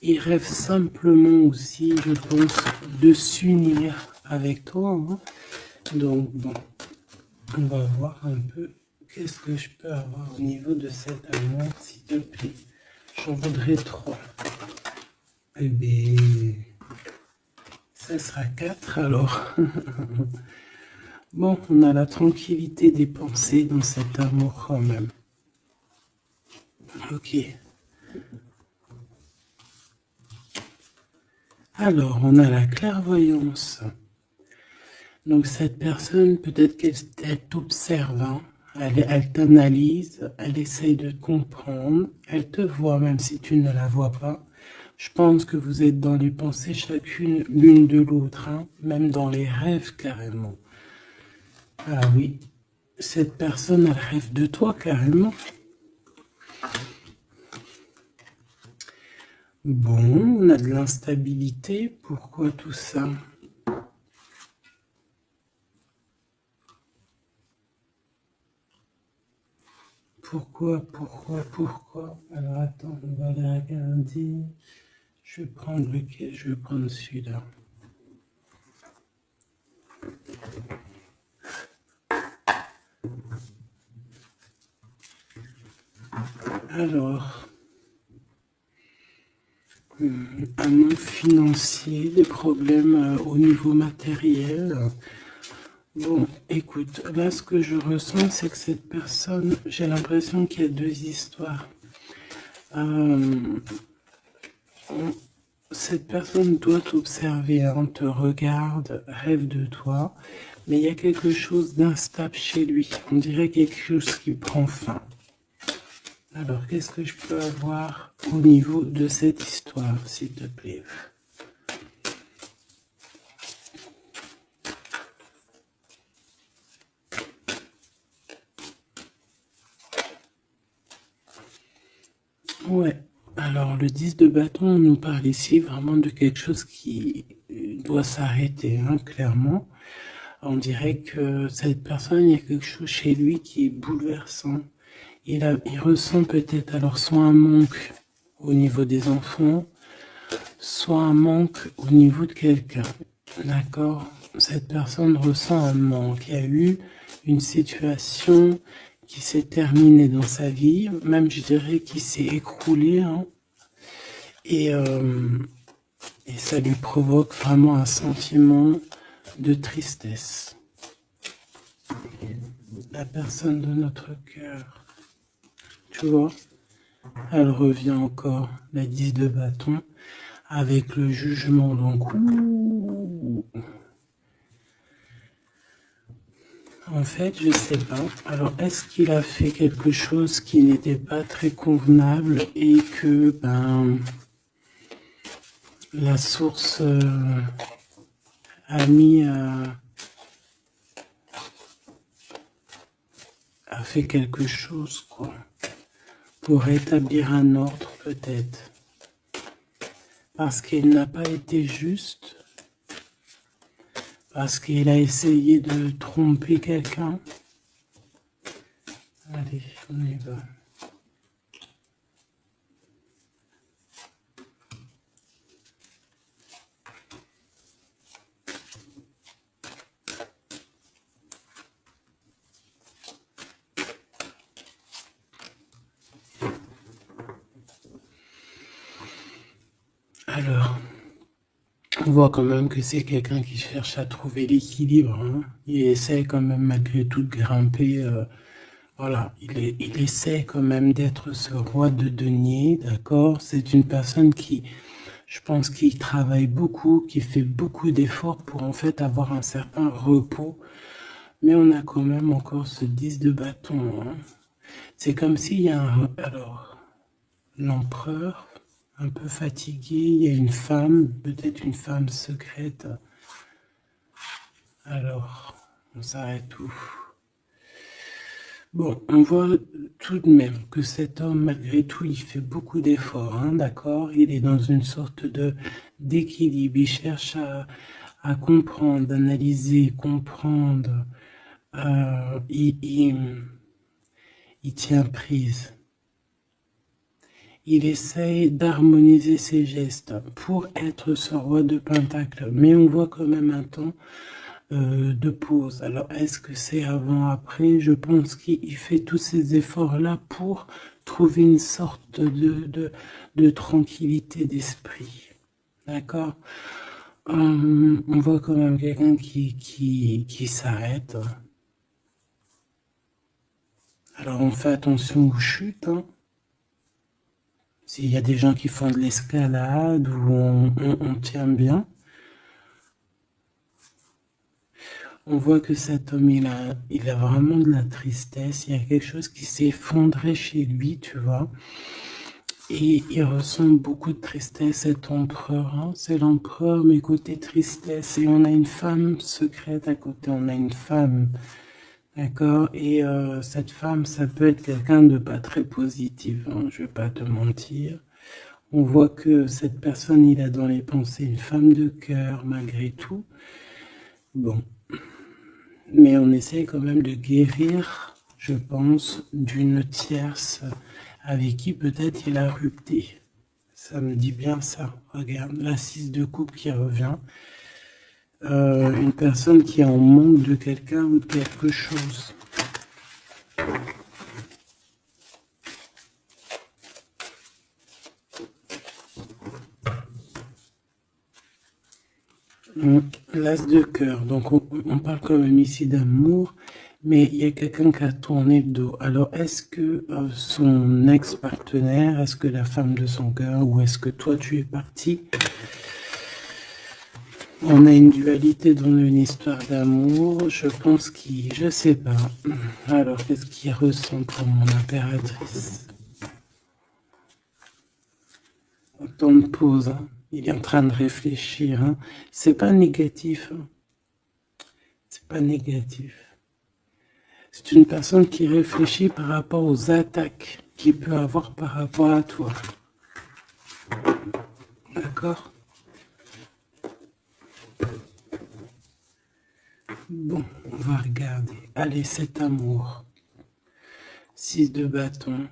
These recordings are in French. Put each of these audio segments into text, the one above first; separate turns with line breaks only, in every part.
il rêve simplement aussi, je pense, de s'unir avec toi. Hein. Donc, bon, on va voir un peu qu'est-ce que je peux avoir au niveau de cet amour, s'il te plaît. J'en voudrais 3. Eh bien, ça sera 4 alors. Bon, on a la tranquillité des pensées dans cet amour quand même. Ok. Alors, on a la clairvoyance. Donc cette personne, peut-être qu'elle t'observe, hein. Elle t'analyse, elle essaye de comprendre, elle te voit même si tu ne la vois pas. Je pense que vous êtes dans les pensées chacune l'une de l'autre, hein, même dans les rêves carrément. Ah oui, cette personne, elle rêve de toi carrément. Bon, on a de l'instabilité, pourquoi tout ça ? Pourquoi? Alors attends, on va les regarder. Je vais prendre lequel? Je vais prendre celui-là. Alors, un manque financier, des problèmes au niveau matériel. Bon, écoute, là ce que je ressens, c'est que cette personne, j'ai l'impression qu'il y a 2 histoires. Cette personne doit t'observer, hein, te regarde, rêve de toi, mais il y a quelque chose d'instable chez lui. On dirait quelque chose qui prend fin. Alors, qu'est-ce que je peux avoir au niveau de cette histoire, s'il te plaît? Ouais. Alors, le 10 de bâton, on nous parle ici vraiment de quelque chose qui doit s'arrêter, hein, clairement. On dirait que cette personne, il y a quelque chose chez lui qui est bouleversant. Il ressent peut-être alors soit un manque au niveau des enfants, soit un manque au niveau de quelqu'un. D'accord? Cette personne ressent un manque. Il y a eu une situation qui s'est terminée dans sa vie, même je dirais qui s'est écroulée, hein, et ça lui provoque vraiment un sentiment de tristesse. La personne de notre cœur, tu vois, elle revient encore, la 10 de bâton, avec le jugement. Donc, en fait, je sais pas. Alors, est-ce qu'il a fait quelque chose qui n'était pas très convenable et que, la source a mis, a fait quelque chose, quoi, pour établir un ordre, peut-être. Parce qu'il n'a pas été juste, parce qu'il a essayé de tromper quelqu'un. Allez, on y va. Alors, on voit quand même que c'est quelqu'un qui cherche à trouver l'équilibre, hein. Il essaie quand même malgré tout de grimper. Voilà, il essaie quand même d'être ce roi de denier, d'accord? C'est une personne qui, je pense, qui travaille beaucoup, qui fait beaucoup d'efforts pour en fait avoir un certain repos. Mais on a quand même encore ce 10 de bâton, hein. C'est comme s'il y a un... Alors, l'empereur, un peu fatigué, il y a une femme, peut-être une femme secrète. Alors, on s'arrête où? Bon, on voit tout de même que cet homme, malgré tout, il fait beaucoup d'efforts, hein, d'accord? Il est dans une sorte d'équilibre, il cherche à comprendre, analyser, comprendre. Il tient prise. il essaye d'harmoniser ses gestes pour être ce roi de Pentacle. Mais on voit quand même un temps de pause. Alors, est-ce que c'est avant, après? Je pense qu'il fait tous ces efforts-là pour trouver une sorte de tranquillité d'esprit. D'accord? On voit quand même quelqu'un qui s'arrête. Alors, on fait attention aux chutes. Hein. S'il y a des gens qui font de l'escalade ou on tient bien. On voit que cet homme, il a vraiment de la tristesse. Il y a quelque chose qui s'est effondré chez lui, tu vois. Et il ressent beaucoup de tristesse, cet empereur. Hein. C'est l'empereur, mais côté tristesse. Et on a une femme secrète à côté. On a une femme. D'accord? Et cette femme, ça peut être quelqu'un de pas très positif. Hein, je vais pas te mentir. On voit que cette personne, il a dans les pensées une femme de cœur, malgré tout. Bon. Mais on essaie quand même de guérir, je pense, d'une tierce avec qui peut-être il a rupté. Ça me dit bien ça. Regarde, la 6 de coupe qui revient. Une personne qui est en manque de quelqu'un ou de quelque chose. L'as de cœur, donc on parle quand même ici d'amour, mais il y a quelqu'un qui a tourné le dos. Alors est-ce que son ex-partenaire, est-ce que la femme de son cœur, ou est-ce que toi tu es parti? On a une dualité dans une histoire d'amour, je pense qu'il, je sais pas. Alors qu'est-ce qu'il ressent pour mon impératrice? Temps de pause, hein. Il est en train de réfléchir. Hein. C'est pas négatif. Hein. C'est pas négatif. C'est une personne qui réfléchit par rapport aux attaques qu'il peut avoir par rapport à toi. D'accord? Bon, on va regarder. Allez, cet amour. 6 de bâton.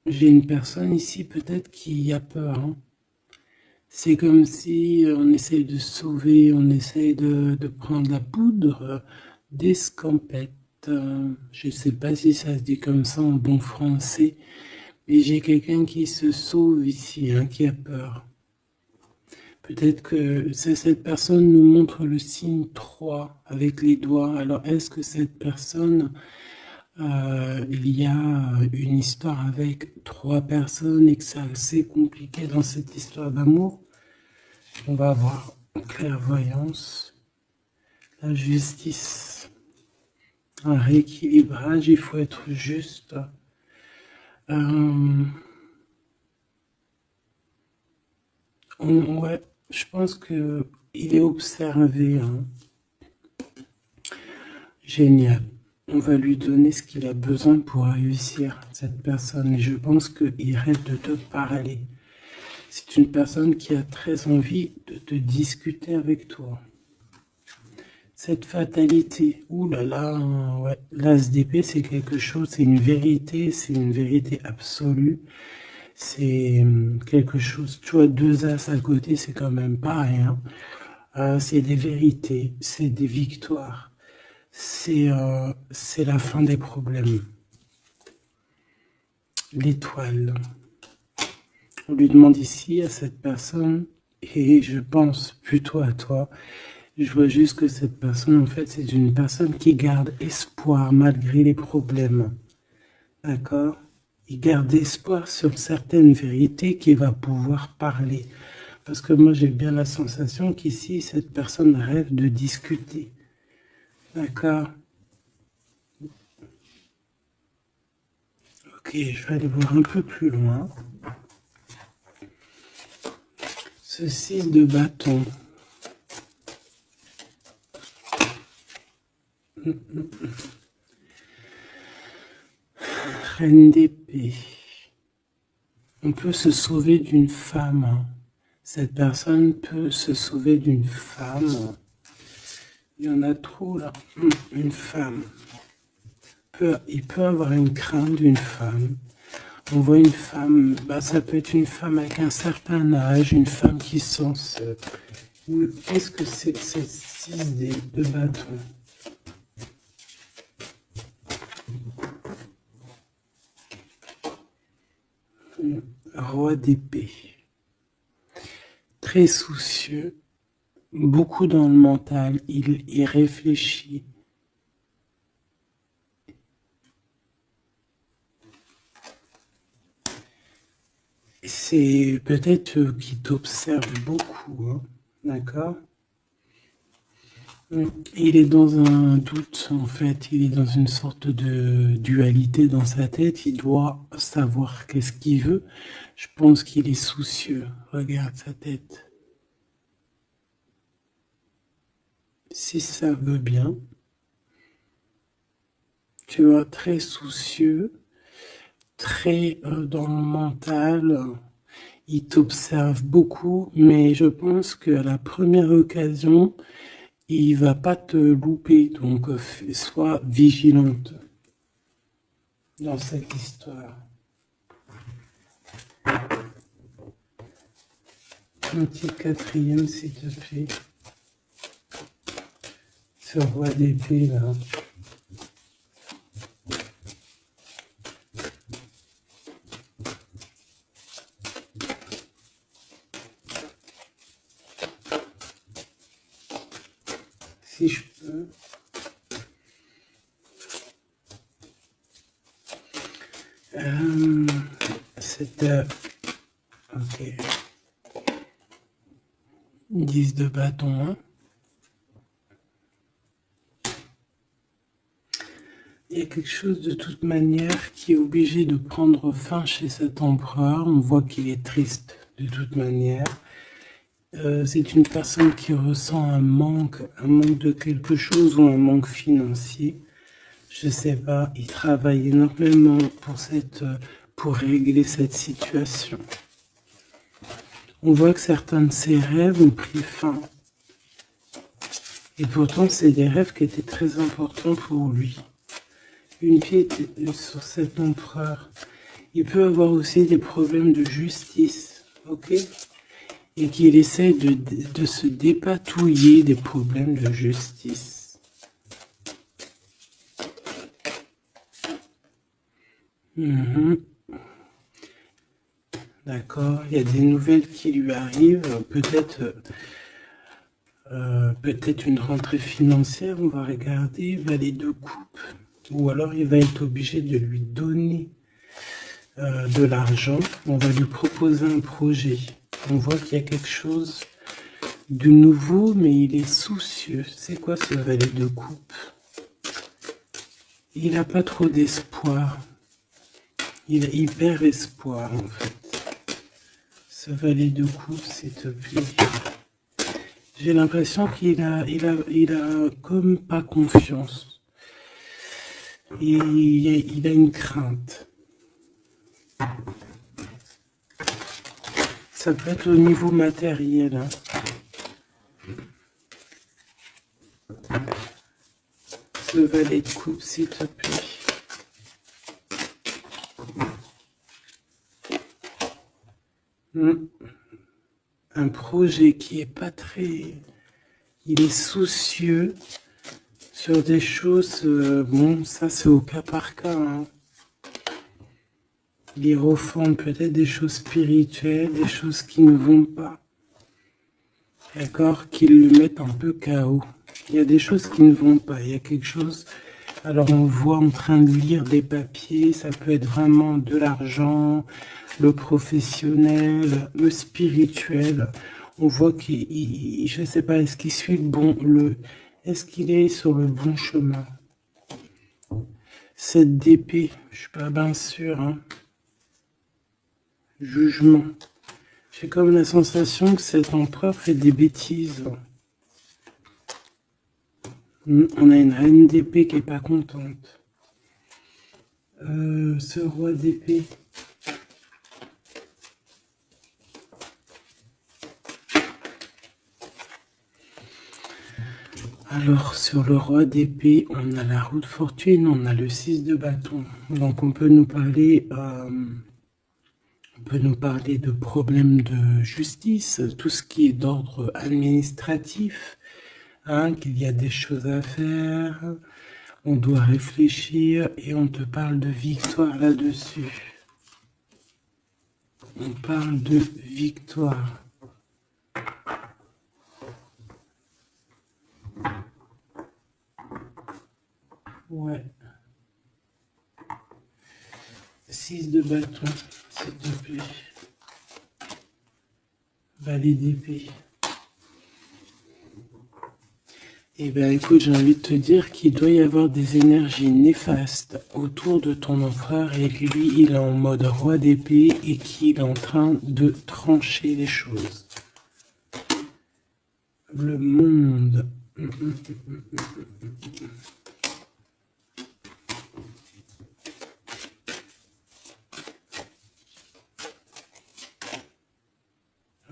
J'ai une personne ici peut-être qui a peur. Hein. C'est comme si on essaye de sauver, on essaye de prendre la poudre d'escampette. Je ne sais pas si ça se dit comme ça en bon français, mais j'ai quelqu'un qui se sauve ici, hein, qui a peur. Peut-être que cette personne nous montre le signe 3 avec les doigts. Alors est-ce que cette personne... il y a une histoire avec 3 personnes et que c'est assez compliqué dans cette histoire d'amour. On va avoir clairvoyance, la justice, un rééquilibrage, il faut être juste. Ouais, je pense que il est observé. Hein. Génial. On va lui donner ce qu'il a besoin pour réussir, cette personne. Et je pense qu'il rêve de te parler. C'est une personne qui a très envie de te discuter avec toi. Cette fatalité, ouh là là, ouais. L'as d'épée, c'est quelque chose, c'est une vérité absolue. C'est quelque chose, tu vois, 2 as à côté, c'est quand même pas rien. C'est des vérités, c'est des victoires. C'est la fin des problèmes. L'étoile. On lui demande ici à cette personne, et je pense plutôt à toi, je vois juste que cette personne, en fait, c'est une personne qui garde espoir malgré les problèmes. D'accord? Il garde espoir sur certaines vérités qu'il va pouvoir parler. Parce que moi, j'ai bien la sensation qu'ici, cette personne rêve de discuter. D'accord? Ok, je vais aller voir un peu plus loin. Ce 6 de bâton. Reine d'épée. On peut se sauver d'une femme. Hein. Cette personne peut se sauver d'une femme. Il y en a trop là. Une femme. il peut avoir une crainte d'une femme. On voit une femme, bah, ça peut être une femme avec un certain âge, une femme qui sent seule. Qu'est-ce que c'est que cette 6 de bâton? Roi d'épée. Très soucieux, beaucoup dans le mental, il réfléchit. C'est peut-être qu'il t'observe beaucoup, hein, d'accord? Il est dans un doute, en fait, il est dans une sorte de dualité dans sa tête, il doit savoir qu'est-ce qu'il veut. Je pense qu'il est soucieux, regarde sa tête. Si ça veut bien, tu vois, très soucieux, très dans le mental, il t'observe beaucoup, mais je pense qu'à la première occasion, il va pas te louper, donc sois vigilante dans cette histoire. Un petit quatrième, s'il te plaît. Ce roi d'épée, là. Si je peux. Ok. 10 de bâton, hein. Il y a quelque chose de toute manière qui est obligé de prendre fin chez cet empereur. On voit qu'il est triste de toute manière. C'est une personne qui ressent un manque de quelque chose ou un manque financier. Je sais pas, il travaille énormément pour régler cette situation. On voit que certains de ses rêves ont pris fin. Et pourtant, c'est des rêves qui étaient très importants pour lui. Une pièce sur cet empereur. Il peut avoir aussi des problèmes de justice, ok? Et qu'il essaie de se dépatouiller des problèmes de justice. D'accord, il y a des nouvelles qui lui arrivent, peut-être une rentrée financière, on va regarder, valet de coupe, ou alors il va être obligé de lui donner de l'argent, on va lui proposer un projet. On voit qu'il y a quelque chose de nouveau, mais il est soucieux. C'est quoi ce valet de coupe? Il n'a pas trop d'espoir. Il a hyper espoir, en fait. Ce valet de coupe, s'il te plaît. J'ai l'impression qu'il a comme pas confiance. Et il a une crainte. Ça peut être au niveau matériel, hein. Ce valet de coupe, s'il te plaît. Un projet qui est pas très... Il est soucieux sur des choses... bon, ça c'est au cas par cas, hein. Il refondent peut-être des choses spirituelles, des choses qui ne vont pas. D'accord? Qui le mettent un peu KO. Il y a des choses qui ne vont pas. Il y a quelque chose... Alors on voit en train de lire des papiers, ça peut être vraiment de l'argent, le professionnel, le spirituel. On voit qu'il, je ne sais pas, est-ce qu'il suit est-ce qu'il est sur le bon chemin? Cette d'épée, je suis pas bien sûr, hein. Jugement. J'ai comme la sensation que cet empereur fait des bêtises. On a une reine d'épée qui est pas contente. Ce roi d'épée. Alors, sur le roi d'épée, on a la roue de fortune, on a le 6 de bâton. Donc, on peut nous parler de problèmes de justice, tout ce qui est d'ordre administratif, hein, qu'il y a des choses à faire, on doit réfléchir et on te parle de victoire là-dessus. On parle de victoire. Ouais. 6 de bâton, s'il te plaît. Valet d'épée. Eh bien, écoute, j'ai envie de te dire qu'il doit y avoir des énergies néfastes autour de ton empereur et que lui, il est en mode roi d'épée et qu'il est en train de trancher les choses. Le monde.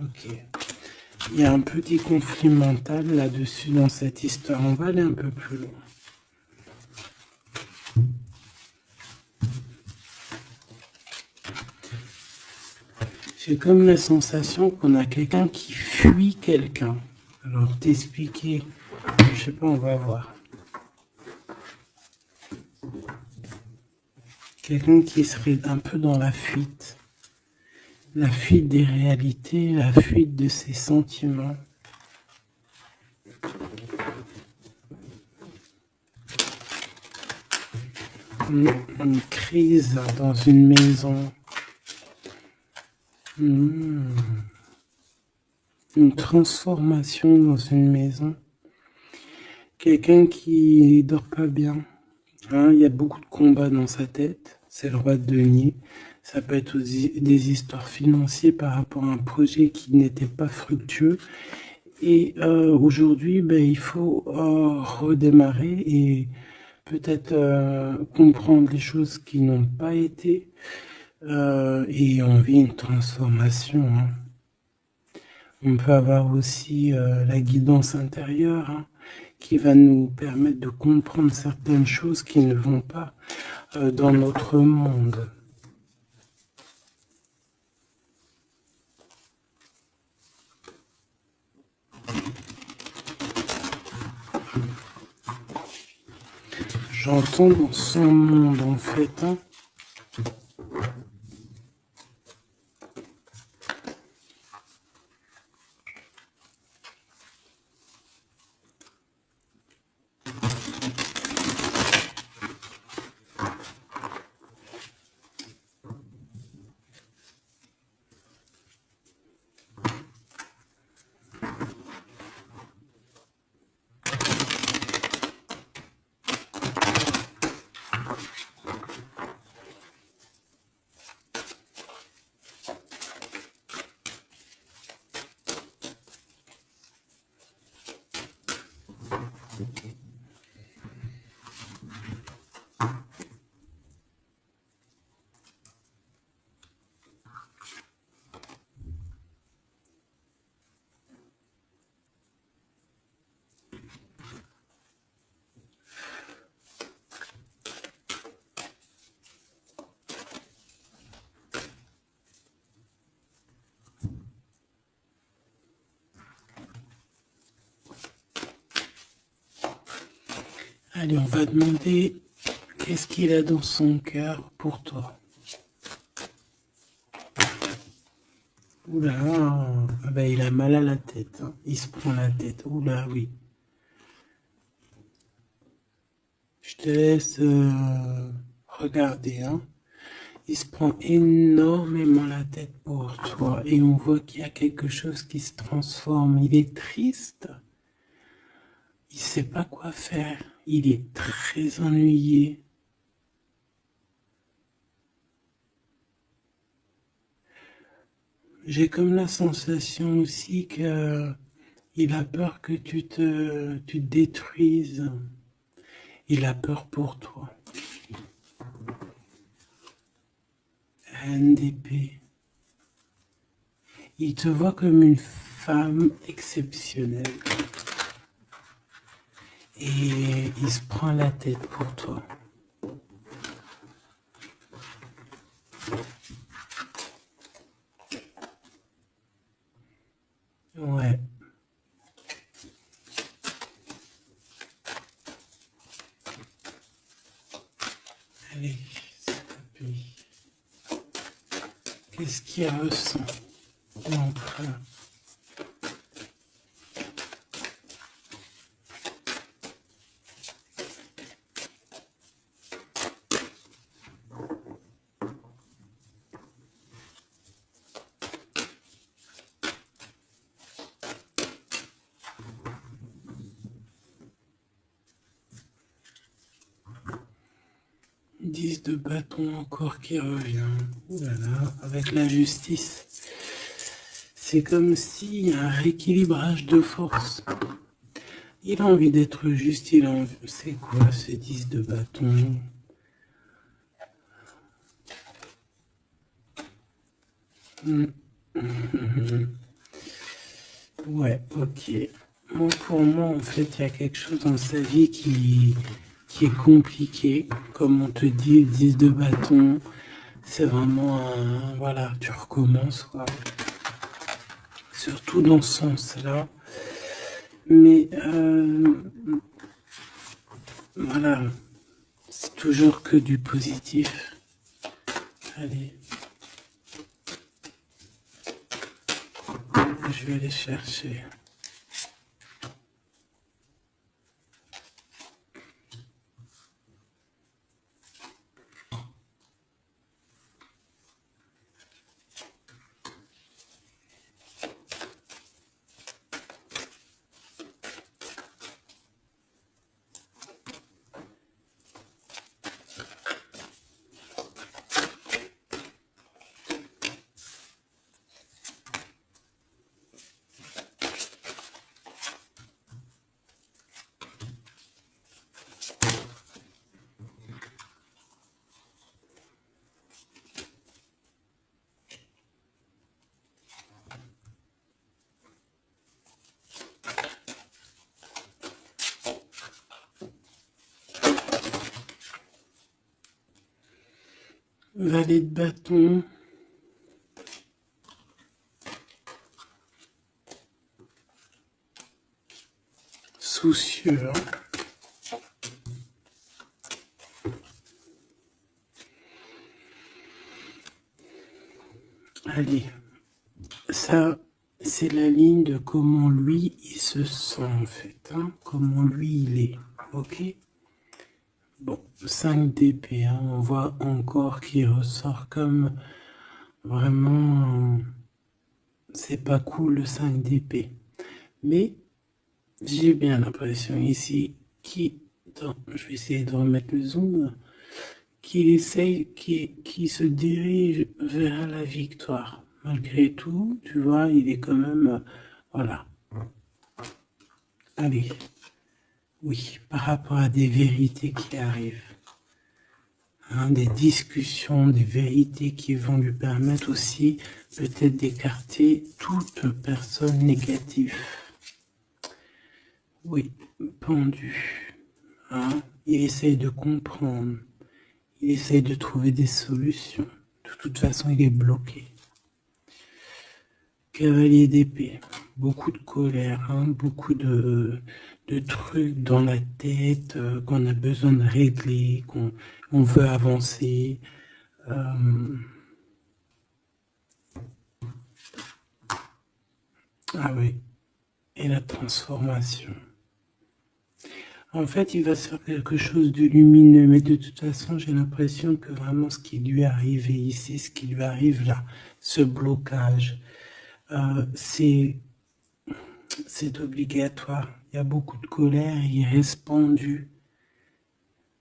Ok. Il y a un petit conflit mental là-dessus dans cette histoire. On va aller un peu plus loin. J'ai comme la sensation qu'on a quelqu'un qui fuit quelqu'un. Alors t'expliquer, je sais pas, on va voir. Quelqu'un qui serait un peu dans la fuite. La fuite des réalités, la fuite de ses sentiments. Une crise dans une maison. Une transformation dans une maison. Quelqu'un qui dort pas bien. Hein, il y a beaucoup de combats dans sa tête. C'est le roi de denier. Ça peut être aussi des histoires financières par rapport à un projet qui n'était pas fructueux. Et aujourd'hui, il faut redémarrer et peut-être comprendre les choses qui n'ont pas été. Et on vit une transformation. Hein. On peut avoir aussi la guidance intérieure, hein, qui va nous permettre de comprendre certaines choses qui ne vont pas dans notre monde. J'entends dans son monde en fait. Hein. Allez, on va demander qu'est-ce qu'il a dans son cœur pour toi. Oula, il a mal à la tête. Hein. Il se prend la tête. Oula, oui. Je te laisse regarder. Hein. Il se prend énormément la tête pour toi. Et on voit qu'il y a quelque chose qui se transforme. Il est triste. Il sait pas quoi faire. Il est très ennuyé. J'ai comme la sensation aussi que il a peur que tu te détruises. Il a peur pour toi. Reine d'épée. Il te voit comme une femme exceptionnelle. et il se prend la tête pour toi. Ouais. Allez, s'il te plaît. Qu'est-ce qu'il ressent? L'empereur. De bâton encore qui revient. Ouh là là, avec la justice. C'est comme s'il y a un rééquilibrage de force. Il a envie d'être juste, il a envie... C'est quoi ce 10 de bâton? Ouais, ok. Bon, pour moi, en fait, il y a quelque chose dans sa vie qui est compliqué. Comme on te dit, le 10 de bâton, c'est vraiment un... Voilà, tu recommences, quoi. Surtout dans ce sens-là. Mais, voilà, c'est toujours que du positif. Allez. Je vais aller chercher. Valet de bâton. Soucieux. Allez. Ça, c'est la ligne de comment lui, il se sent en fait. Hein, comment lui, il est. Ok? Bon, 5 d'épée. Hein, on voit encore qu'il ressort comme vraiment... c'est pas cool le 5 d'épée. Mais j'ai bien l'impression ici je vais essayer de remettre le zoom, qu'il essaye, qui se dirige vers la victoire. Malgré tout, tu vois, il est quand même, voilà. Allez, oui, par rapport à des vérités qui arrivent, hein, des discussions, des vérités qui vont lui permettre aussi peut-être d'écarter toute personne négative. Oui, pendu. Hein, il essaye de comprendre. Il essaye de trouver des solutions. De toute façon, il est bloqué. Cavalier d'épée. Beaucoup de colère, hein, beaucoup de trucs dans la tête qu'on a besoin de régler, qu'on veut avancer. Ah oui. Et la transformation. En fait, il va se faire quelque chose de lumineux, mais de toute façon, j'ai l'impression que vraiment ce qui lui est arrivé ici, ce qui lui arrive là, ce blocage, c'est obligatoire. Il y a beaucoup de colère, il reste pendu.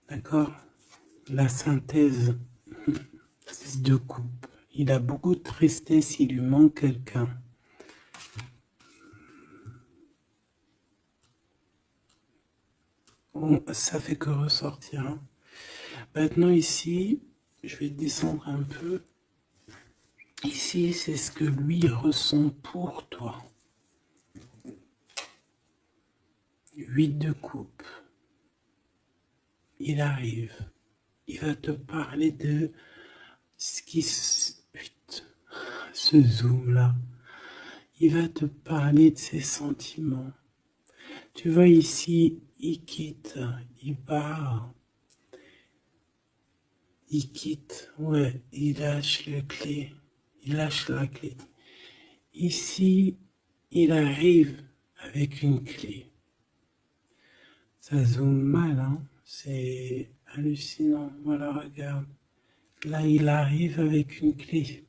D'accord? La synthèse, 6 de coupe. Il a beaucoup de tristesse, il lui manque quelqu'un. Bon, ça fait que ressortir. Hein. Maintenant ici, je vais descendre un peu. Ici, c'est ce que lui ressent pour toi. 8 de coupe. il arrive. Il va te parler de ce qui ce zoom-là. Il va te parler de ses sentiments. Tu vois ici, il quitte, il part. Il quitte, ouais, il lâche la clé. Il lâche la clé. Ici, il arrive avec une clé. Ça zoome mal, hein. C'est hallucinant. Voilà, regarde. Là, il arrive avec une clé.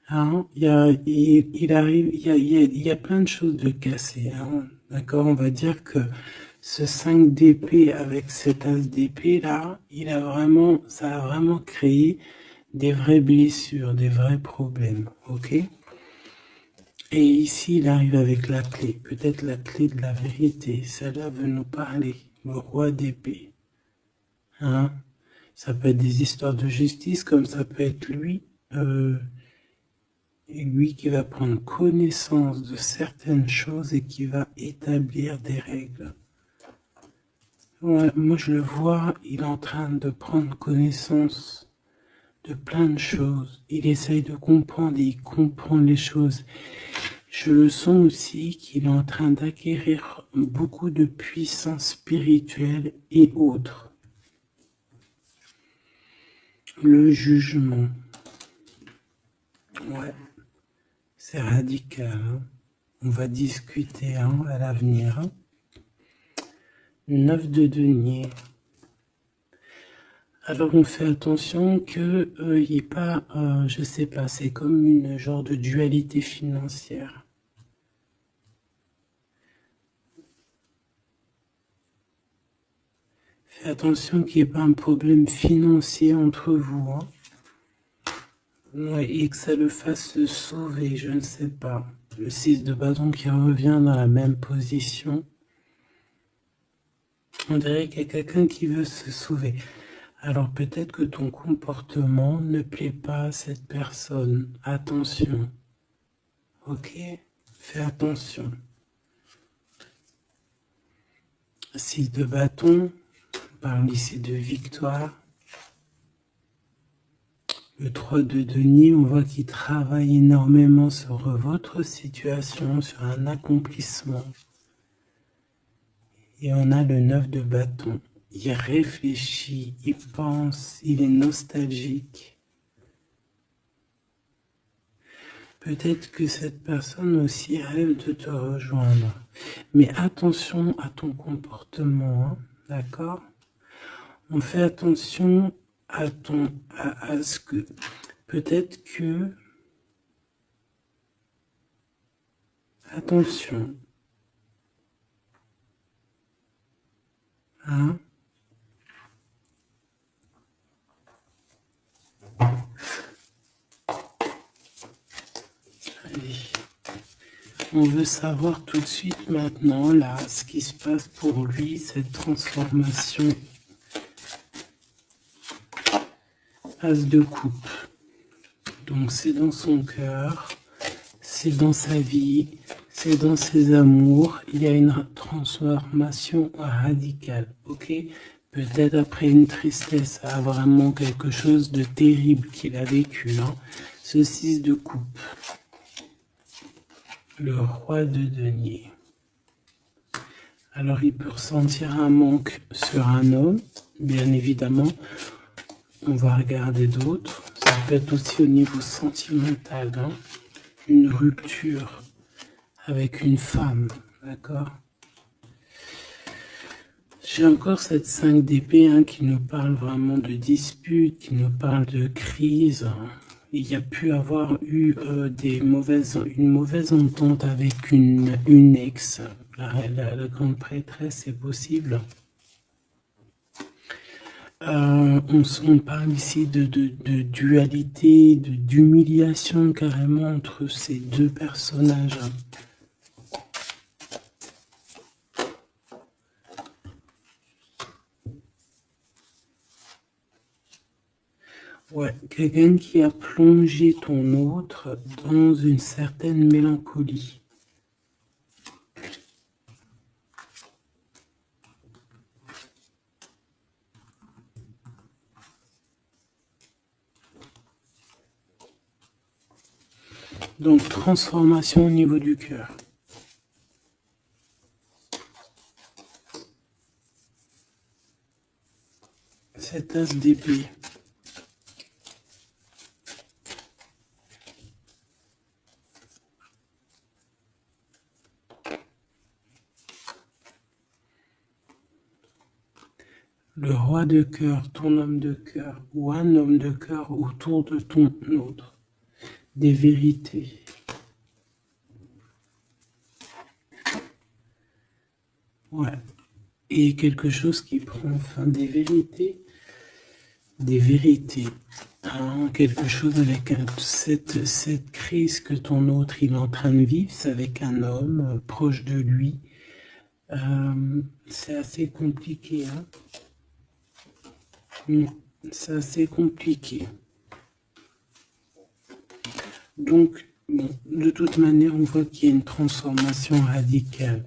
Hein, il arrive, il y a plein de choses de cassées. Hein. D'accord, on va dire que ce 5 d'épée avec cet as d'épée là, ça a vraiment créé des vraies blessures, des vrais problèmes. Ok. Et ici, il arrive avec la clé, peut-être la clé de la vérité. Celle-là veut nous parler, le roi d'épée. Hein, ça peut être des histoires de justice, comme ça peut être lui. Et lui qui va prendre connaissance de certaines choses et qui va établir des règles. Ouais, moi je le vois, il est en train de prendre connaissance de plein de choses. Il essaye de comprendre et il comprend les choses. Je le sens aussi qu'il est en train d'acquérir beaucoup de puissance spirituelle et autres. Le jugement. Ouais, c'est radical. Hein. On va discuter à l'avenir. 9 de denier. Alors on fait attention que il n'y ait pas, je sais pas, c'est comme une genre de dualité financière. Fais attention qu'il n'y ait pas un problème financier entre vous. Hein. Ouais, et que ça le fasse se sauver, je ne sais pas. Le 6 de bâton qui revient dans la même position. On dirait qu'il y a quelqu'un qui veut se sauver. Alors peut-être que ton comportement ne plaît pas à cette personne. Attention. Ok? Fais attention. 6 de bâton. On parle ici de victoire. Le 3 de denier, on voit qu'il travaille énormément sur votre situation, sur un accomplissement. Et on a le 9 de bâton. Il réfléchit, il pense, il est nostalgique. Peut-être que cette personne aussi rêve de te rejoindre. Mais attention à ton comportement, hein, d'accord? On fait attention à ce que... Peut-être que... Attention. Hein? Allez. On veut savoir tout de suite maintenant, là, ce qui se passe pour lui, cette transformation. As de coupe. Donc c'est dans son cœur, c'est dans sa vie, c'est dans ses amours. Il y a une transformation radicale, ok? Peut-être après une tristesse, à vraiment quelque chose de terrible qu'il a vécu, non? Ce 6 de coupe. Le roi de denier. Alors il peut ressentir un manque sur un homme, bien évidemment. On va regarder d'autres. Ça peut être aussi au niveau sentimental, hein? Une rupture avec une femme, d'accord? J'ai encore cette 5 d'épée hein, qui nous parle vraiment de dispute, qui nous parle de crise. Il y a pu avoir eu une mauvaise entente avec une ex. La grande prêtresse, c'est possible. On parle ici de dualité, d'humiliation carrément entre ces deux personnages. Ouais, quelqu'un qui a plongé ton autre dans une certaine mélancolie. Donc, transformation au niveau du cœur. Cet as d'épée. Le roi de cœur, ton homme de cœur, ou un homme de cœur autour de ton autre. Des vérités. Ouais. Et quelque chose qui prend fin, des vérités. Des vérités. Hein, quelque chose avec cette crise que ton autre il est en train de vivre, c'est avec un homme proche de lui. C'est assez compliqué. Hein. C'est assez compliqué. Donc, bon, de toute manière, on voit qu'il y a une transformation radicale.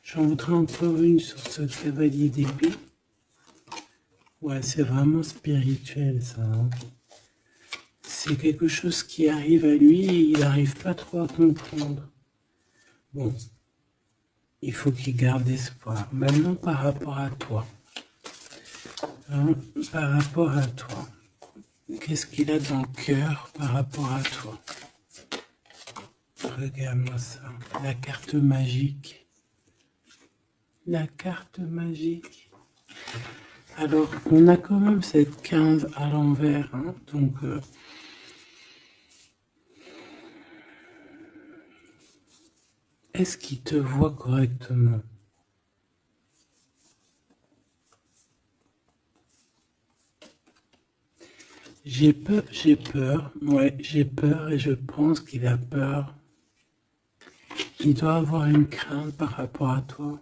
J'en voudrais encore une sur ce cavalier d'épée. Ouais, c'est vraiment spirituel, ça. Hein. C'est quelque chose qui arrive à lui et il n'arrive pas trop à comprendre. Bon, il faut qu'il garde espoir. Maintenant, par rapport à toi. Hein, par rapport à toi. Qu'est-ce qu'il a dans le cœur par rapport à toi? Regarde-moi ça. La carte magique. La carte magique. Alors, on a quand même cette 15 à l'envers. Hein, donc, est-ce qu'il te voit correctement? J'ai peur, ouais, j'ai peur et je pense qu'il a peur. Il doit avoir une crainte par rapport à toi.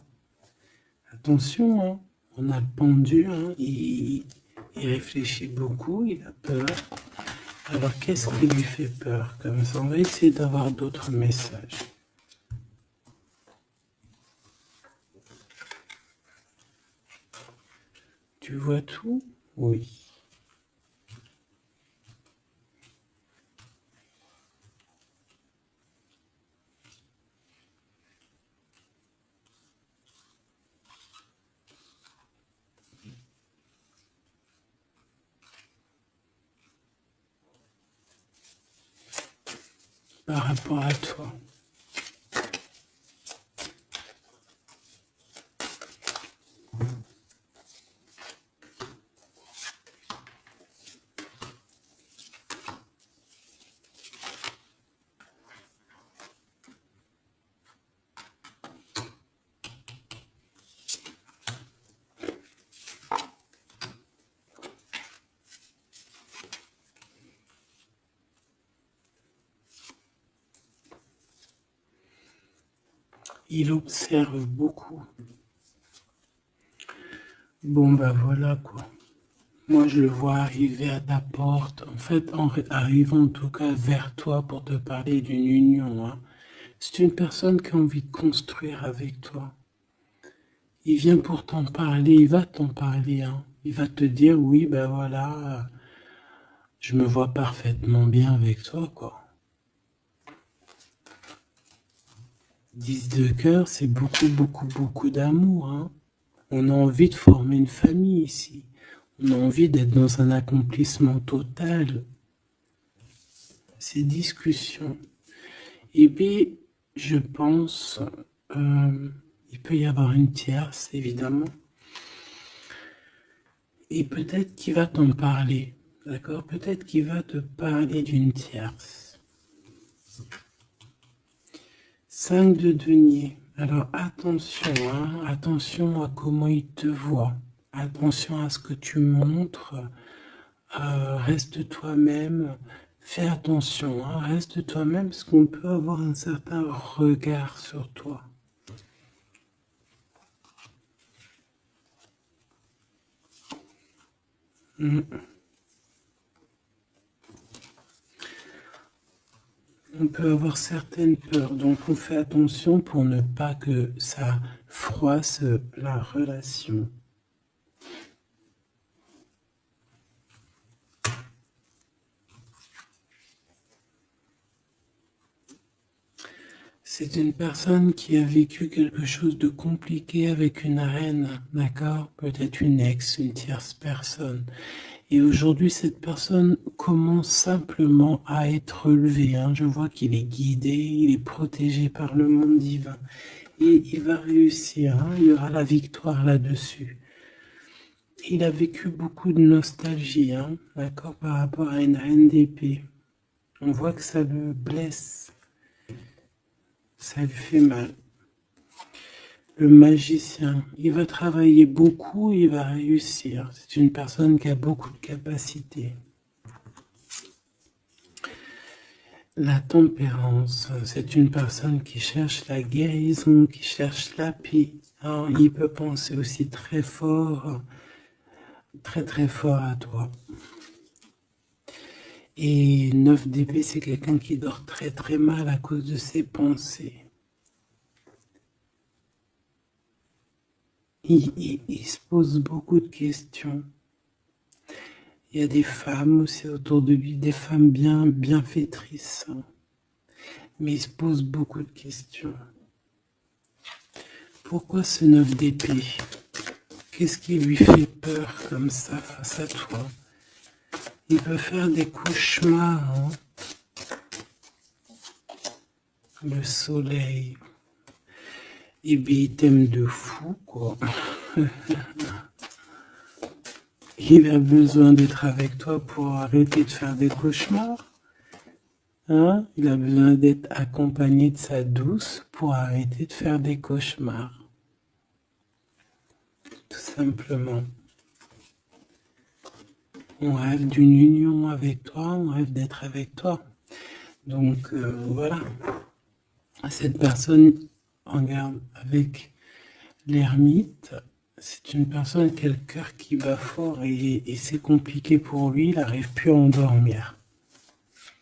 Attention, hein, on a le pendu, hein, il réfléchit beaucoup, il a peur. Alors qu'est-ce qui lui fait peur comme ça? On va essayer d'avoir d'autres messages. Tu vois tout? Oui. Par rapport à toi. Il observe beaucoup. Bon bah voilà quoi. Moi je le vois arriver à ta porte, en fait arrivant en tout cas vers toi pour te parler d'une union. Hein. C'est une personne qui a envie de construire avec toi. Il vient pour t'en parler, il va t'en parler. Hein. Il va te dire oui ben voilà, je me vois parfaitement bien avec toi quoi. 10 de cœur, c'est beaucoup d'amour. Hein. On a envie de former une famille ici. On a envie d'être dans un accomplissement total. Ces discussions. Et puis, je pense, il peut y avoir une tierce, évidemment. Et peut-être qu'il va t'en parler. D'accord? Peut-être qu'il va te parler d'une tierce. 5 de denier. Alors attention, hein, attention à comment il te voit. Attention à ce que tu montres. Reste toi-même. Fais attention, hein, reste toi-même parce qu'on peut avoir un certain regard sur toi. On peut avoir certaines peurs, donc on fait attention pour ne pas que ça froisse la relation. C'est une personne qui a vécu quelque chose de compliqué avec une reine, d'accord? Peut-être une ex, une tierce personne. Et aujourd'hui, cette personne commence simplement à être relevée, hein. Je vois qu'il est guidé, il est protégé par le monde divin. Et il va réussir, hein. Il y aura la victoire là-dessus. Il a vécu beaucoup de nostalgie, hein, d'accord, par rapport à une reine d'épée. On voit que ça le blesse, ça lui fait mal. Le magicien, il va travailler beaucoup, il va réussir. C'est une personne qui a beaucoup de capacités. La tempérance, c'est une personne qui cherche la guérison, qui cherche la paix. Alors, il peut penser aussi très fort à toi. Et 9 d'épée, c'est quelqu'un qui dort très très mal à cause de ses pensées. Il se pose beaucoup de questions. Il y a des femmes aussi autour de lui, des femmes bienfaitrices. Mais il se pose beaucoup de questions. Pourquoi ce 9 d'épée? Qu'est-ce qui lui fait peur comme ça face à toi? Il peut faire des cauchemars, hein. Le soleil. Et bien, il t'aime de fou, quoi. Il a besoin d'être avec toi pour arrêter de faire des cauchemars. Hein? Il a besoin d'être accompagné de sa douce pour arrêter de faire des cauchemars. Tout simplement. On rêve d'une union avec toi, on rêve d'être avec toi. Donc voilà. Cette personne, regarde, avec l'ermite, c'est une personne qui a le cœur qui bat fort et c'est compliqué pour lui, il n'arrive plus à endormir.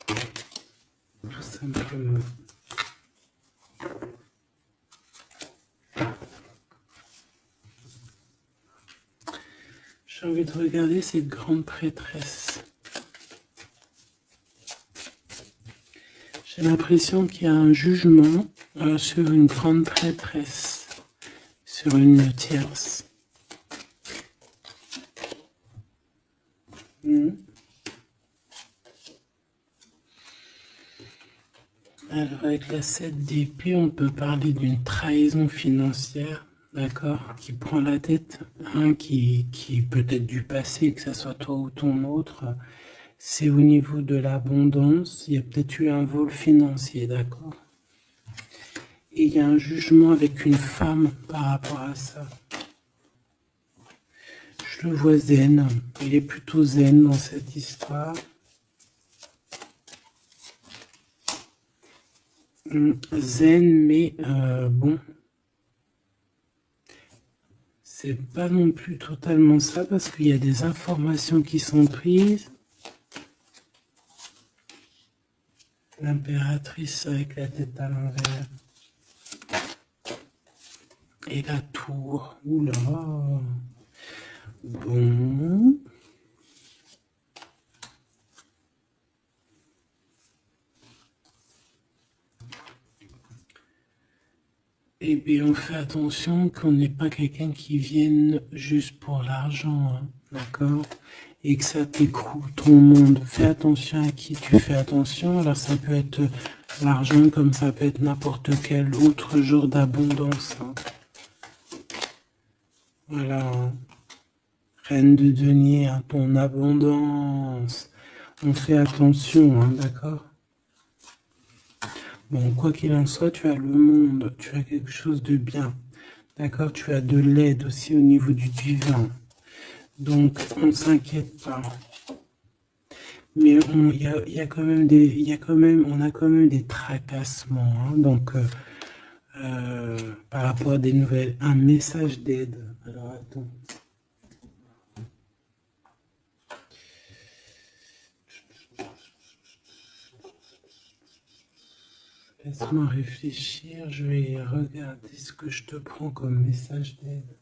Tout simplement. J'ai envie de regarder cette grande prêtresse. J'ai l'impression qu'il y a un jugement sur une grande prêtresse, sur une tierce. Alors avec la 7 d'épée, on peut parler d'une trahison financière, d'accord, qui prend la tête, hein, qui peut être du passé, que ce soit toi ou ton autre. C'est au niveau de l'abondance, il y a peut-être eu un vol financier, d'accord. Et il y a un jugement avec une femme par rapport à ça. Je le vois zen, il est plutôt zen dans cette histoire. Zen, mais bon, c'est pas non plus totalement ça parce qu'il y a des informations qui sont prises. L'impératrice avec la tête à l'envers. Et la tour. Oula. Bon. Eh bien, on fait attention qu'on n'ait pas quelqu'un qui vienne juste pour l'argent, hein, d'accord? Et que ça t'écroule ton monde. Fais attention à qui tu fais attention. Alors, ça peut être l'argent comme ça peut être n'importe quel autre genre d'abondance, hein. Voilà, hein. Reine de denier, hein, ton abondance. On fait attention, hein, d'accord? Bon, quoi qu'il en soit, tu as le monde, tu as quelque chose de bien, d'accord? Tu as de l'aide aussi au niveau du divin. Donc, on ne s'inquiète pas. Mais il y a quand même on a quand même des tracassements, hein, donc par rapport à des nouvelles, un message d'aide. Alors attends. Laisse-moi réfléchir, je vais regarder ce que je te prends comme message d'aide.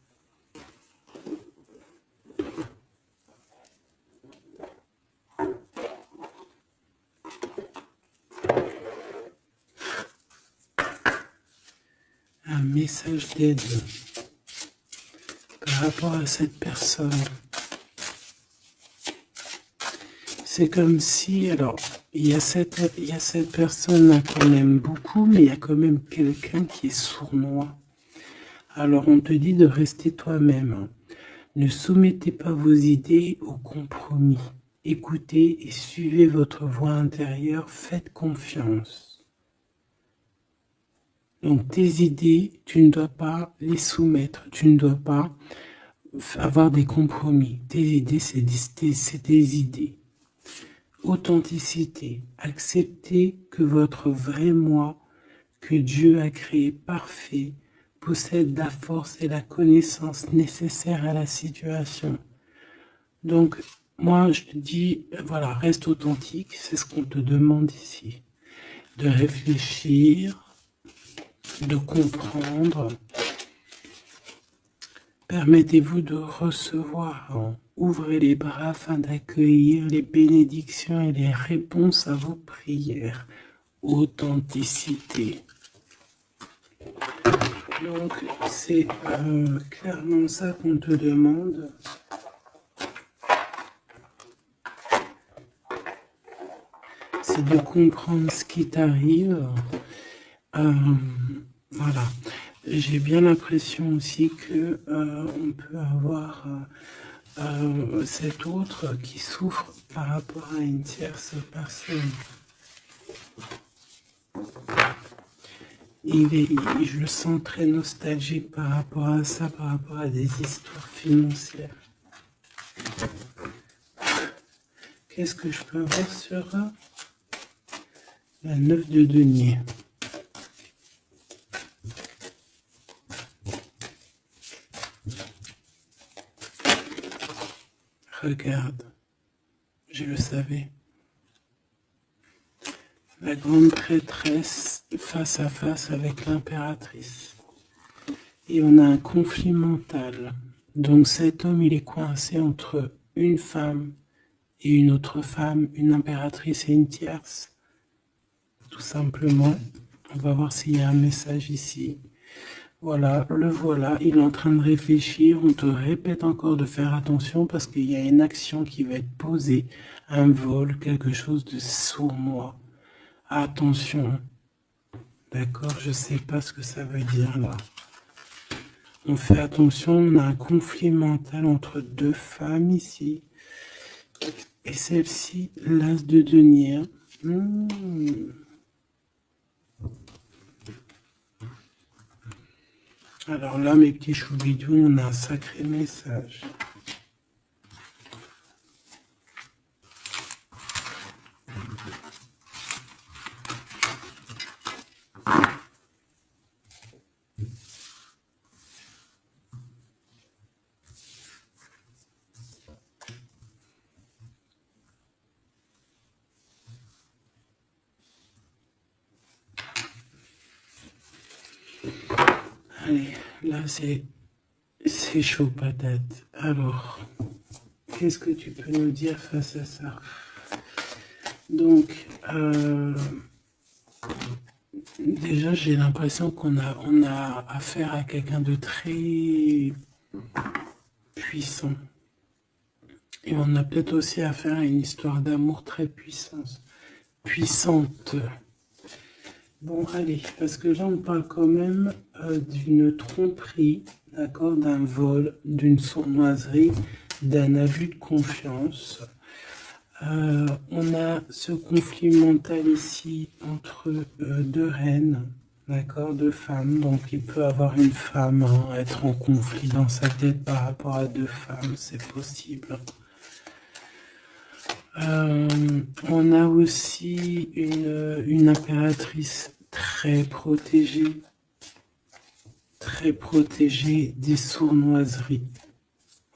message d'aide par rapport à cette personne. C'est comme si, alors, il y a cette personne qu'on aime beaucoup, mais il y a quand même quelqu'un qui est sournois. Alors, on te dit de rester toi-même. Ne soumettez pas vos idées au compromis. Écoutez et suivez votre voix intérieure, faites confiance. Donc, tes idées, tu ne dois pas les soumettre, tu ne dois pas avoir des compromis. Tes idées, c'est tes idées. Authenticité. Acceptez que votre vrai moi, que Dieu a créé parfait, possède la force et la connaissance nécessaires à la situation. Donc, moi, je te dis, voilà, reste authentique, c'est ce qu'on te demande ici. De réfléchir, de comprendre. Permettez-vous de recevoir. Ouvrez les bras afin d'accueillir les bénédictions et les réponses à vos prières. Authenticité. Donc, c'est clairement ça qu'on te demande. C'est de comprendre ce qui t'arrive. Voilà. J'ai bien l'impression aussi que on peut avoir cet autre qui souffre par rapport à une tierce personne. Je le sens très nostalgique par rapport à ça, par rapport à des histoires financières. Qu'est-ce que je peux avoir sur la 9 de denier? Regarde, je le savais. La grande prêtresse face à face avec l'impératrice. Et on a un conflit mental. Donc cet homme, il est coincé entre une femme et une autre femme, une impératrice et une tierce. Tout simplement. On va voir s'il y a un message ici. Voilà, le voilà, il est en train de réfléchir. On te répète encore de faire attention parce qu'il y a une action qui va être posée, un vol, quelque chose de sournois. Attention, d'accord, je sais pas ce que ça veut dire là. On fait attention, on a un conflit mental entre deux femmes ici. Et celle-ci, l'as de denier. Alors là, mes petits choubidous, on a un sacré message. Allez, là c'est chaud patate. Alors, qu'est-ce que tu peux nous dire face à ça? Donc, déjà j'ai l'impression qu'on a affaire à quelqu'un de très puissant. Et on a peut-être aussi affaire à une histoire d'amour très puissante. Bon, allez, parce que là, on parle quand même d'une tromperie, d'accord, d'un vol, d'une sournoiserie, d'un abus de confiance. On a ce conflit mental ici entre deux reines, d'accord, deux femmes. Donc, il peut avoir une femme, être en conflit dans sa tête par rapport à deux femmes, c'est possible. On a aussi une impératrice très protégée des sournoiseries.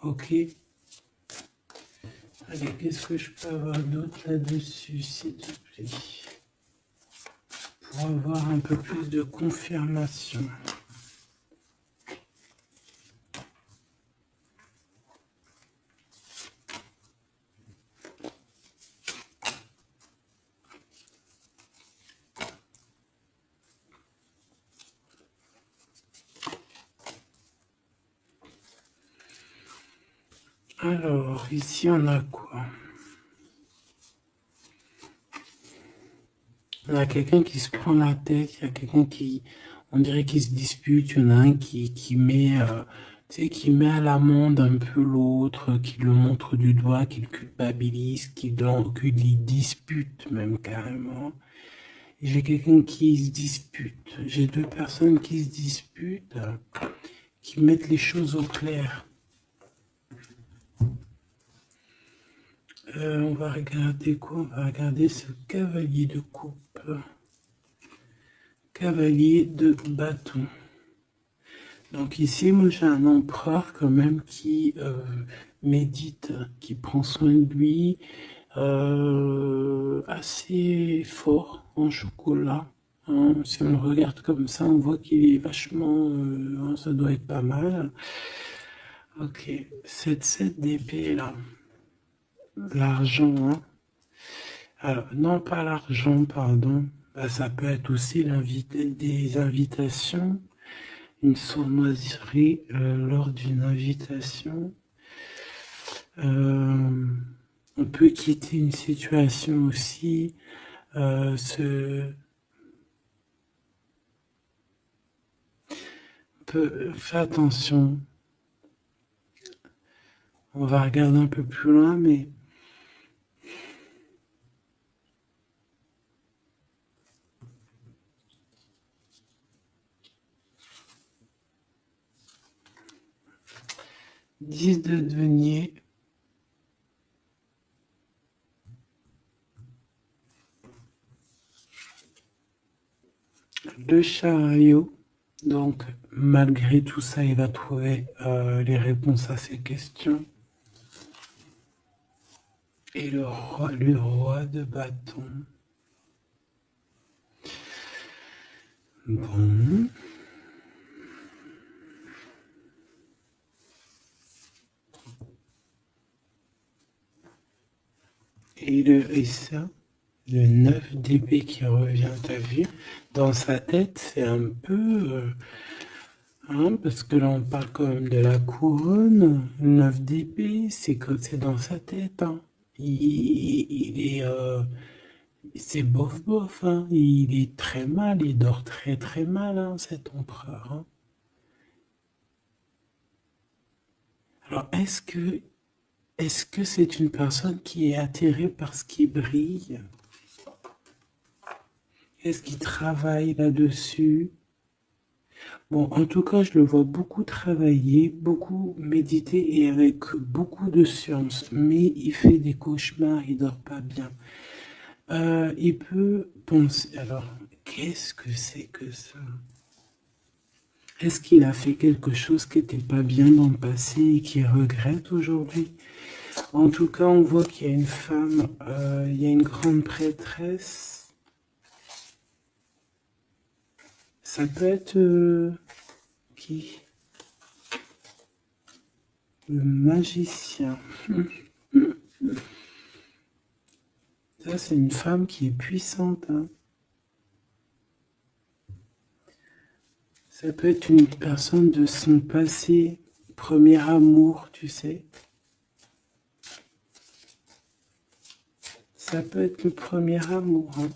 Ok? Allez, qu'est-ce que je peux avoir d'autre là-dessus, s'il te plaît? Pour avoir un peu plus de confirmation. Alors, ici, on a quoi? On a quelqu'un qui se prend la tête, il y a quelqu'un qui, on dirait qu'il se dispute, il y en a un qui met, tu sais, qui met à l'amende un peu l'autre, qui le montre du doigt, qui le culpabilise, qui les dispute même carrément. Et j'ai quelqu'un qui se dispute. J'ai deux personnes qui se disputent, qui mettent les choses au clair. On va regarder quoi? On va regarder ce cavalier de coupe. Cavalier de bâton. Donc ici, moi j'ai un empereur quand même qui médite, qui prend soin de lui, assez fort en chocolat. Hein. Si on le regarde comme ça, on voit qu'il est vachement... hein, ça doit être pas mal. Ok, cette 7 d'épée là, l'argent, hein. Alors, non pas l'argent, pardon, bah, ça peut être aussi des invitations, une sournoiserie lors d'une invitation. On peut quitter une situation aussi, fais attention, on va regarder un peu plus loin, mais 10 de denier, le chariot, donc malgré tout ça, il va trouver les réponses à ses questions. Et le roi de bâton. Bon. Et ça, le 9 d'épée qui revient, t'as vu? Dans sa tête, c'est un peu... hein, parce que là, on parle quand même de la couronne. Le 9 d'épée, c'est dans sa tête. Hein. Il est... c'est bof bof. Hein. Il est très mal. Il dort très très mal, hein, cet empereur. Hein. Alors, est-ce que c'est une personne qui est attirée par ce qui brille? Est-ce qu'il travaille là-dessus? Bon, en tout cas, je le vois beaucoup travailler, beaucoup méditer et avec beaucoup de science. Mais il fait des cauchemars, il dort pas bien. Il peut penser... Alors, qu'est-ce que c'est que ça? Est-ce qu'il a fait quelque chose qui n'était pas bien dans le passé et qu'il regrette aujourd'hui? En tout cas, on voit qu'il y a une femme, il y a une grande prêtresse. Ça peut être qui? Le magicien. Ça, c'est une femme qui est puissante. Hein. Ça peut être une personne de son passé, premier amour, tu sais. Ça peut être le premier amour. Hein.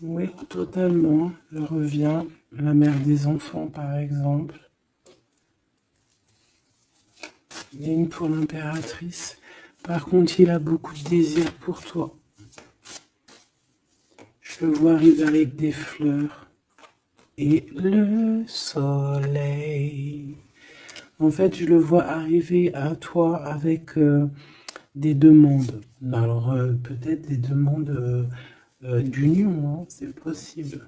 Oui, totalement. Je reviens. La mère des enfants, par exemple. Il y a une pour l'impératrice. Par contre, il a beaucoup de désir pour toi. Je le vois arriver avec des fleurs. Et le soleil. En fait, je le vois arriver à toi avec des demandes. Alors, peut-être des demandes d'union, hein, c'est possible.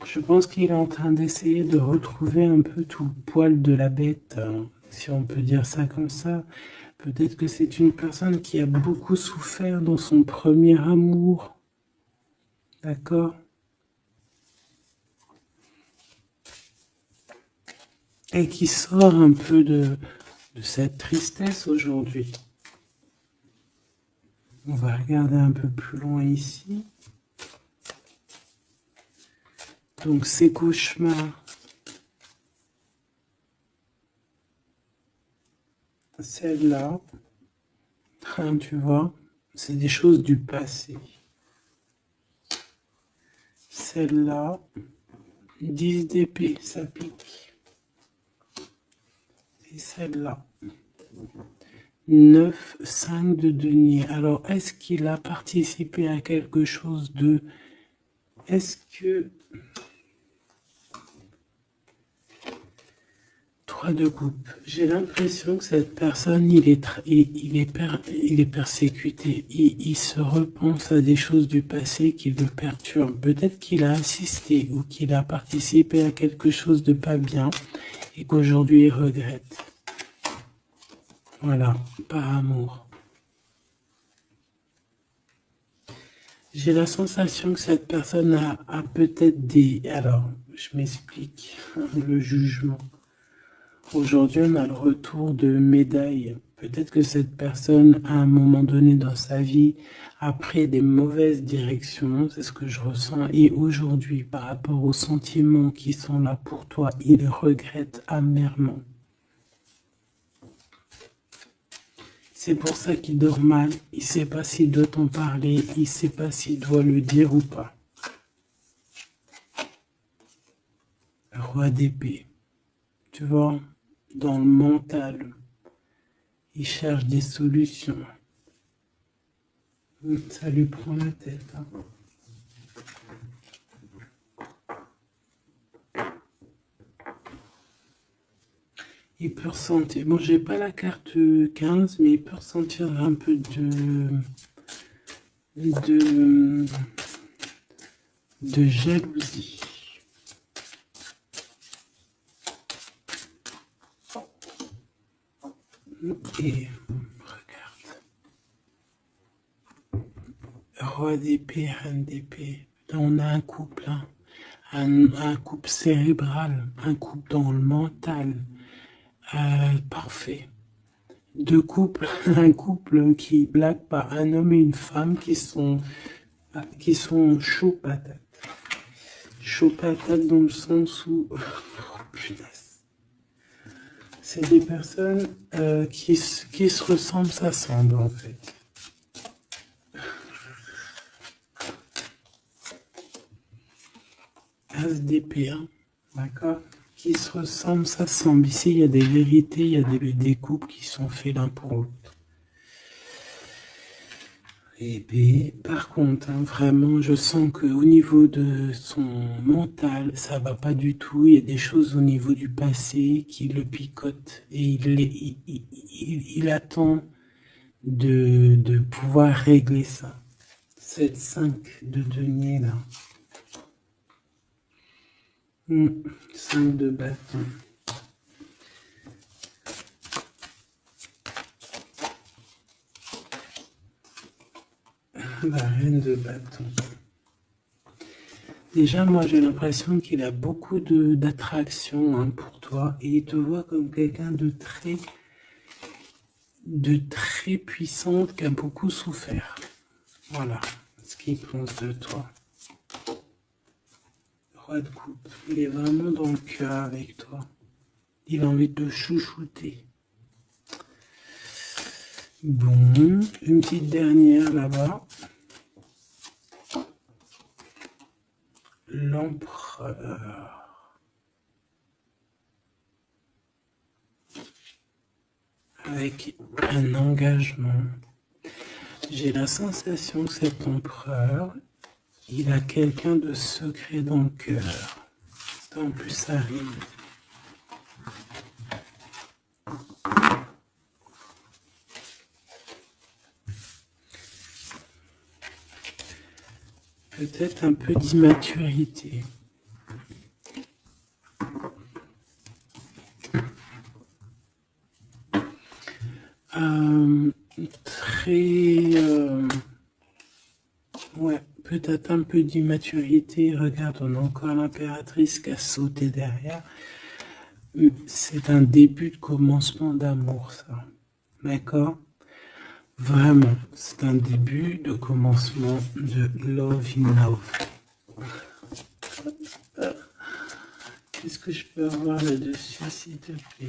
Je pense qu'il est en train d'essayer de retrouver un peu tout le poil de la bête, hein, si on peut dire ça comme ça. Peut-être que c'est une personne qui a beaucoup souffert dans son premier amour. D'accord? Et qui sort un peu de cette tristesse aujourd'hui. On va regarder un peu plus loin ici. Donc ces cauchemars. Celle-là, hein, tu vois, c'est des choses du passé. Celle-là, 10 d'épée, ça pique. Et celle-là, 9, 5 de denier. Alors, est-ce qu'il a participé à quelque chose de... Est-ce que... 3 de coupe. J'ai l'impression que cette personne, il est persécuté. Il se repense à des choses du passé qui le perturbent. Peut-être qu'il a assisté ou qu'il a participé à quelque chose de pas bien et qu'aujourd'hui il regrette. Voilà, par amour. J'ai la sensation que cette personne a peut-être des... Alors, je m'explique. Le jugement. Aujourd'hui, on a le retour de médaille. Peut-être que cette personne, à un moment donné dans sa vie, a pris des mauvaises directions, c'est ce que je ressens. Et aujourd'hui, par rapport aux sentiments qui sont là pour toi, il regrette amèrement. C'est pour ça qu'il dort mal. Il ne sait pas s'il doit t'en parler. Il ne sait pas s'il doit le dire ou pas. Roi d'épée. Tu vois, dans le mental, il cherche des solutions. Ça lui prend la tête. Hein. Il peut ressentir... Bon, j'ai pas la carte 15, mais il peut ressentir un peu de jalousie. Et regarde. Roi d'épée, reine d'épée. Là, on a un couple, hein. Un couple cérébral, un couple dans le mental. Parfait. Deux couples, un couple qui blague pas, un homme et une femme qui sont chauds patates. Chauds patates dans le sens où... Oh, punaise. C'est des personnes qui se ressemblent, s'assemblent en fait. As d'épée, hein, d'accord? Qui se ressemblent, s'assemblent. Ici, il y a des vérités, il y a des couples qui sont faits l'un pour l'autre. Et puis, par contre, hein, vraiment, je sens qu'au niveau de son mental, ça va pas du tout. Il y a des choses au niveau du passé qui le picotent. Et il attend de pouvoir régler ça. Cette 5 de denier, là. 5 de bâton. La reine de bâton. Déjà, moi, j'ai l'impression qu'il a beaucoup d'attraction hein, pour toi et il te voit comme quelqu'un de très puissante qui a beaucoup souffert. Voilà ce qu'il pense de toi. Roi de coupe, il est vraiment dans le cœur avec toi. Il a envie de te chouchouter. Bon, une petite dernière là-bas. L'empereur. Avec un engagement. J'ai la sensation que cet empereur, il a quelqu'un de secret dans le cœur. En plus, ça rime. Peut-être un peu d'immaturité. Ouais, peut-être un peu d'immaturité. Regarde, on a encore l'impératrice qui a sauté derrière. C'est un début de commencement d'amour, ça. D'accord? Vraiment, c'est un début de commencement de love in love. Qu'est-ce que je peux avoir là-dessus, s'il te plaît?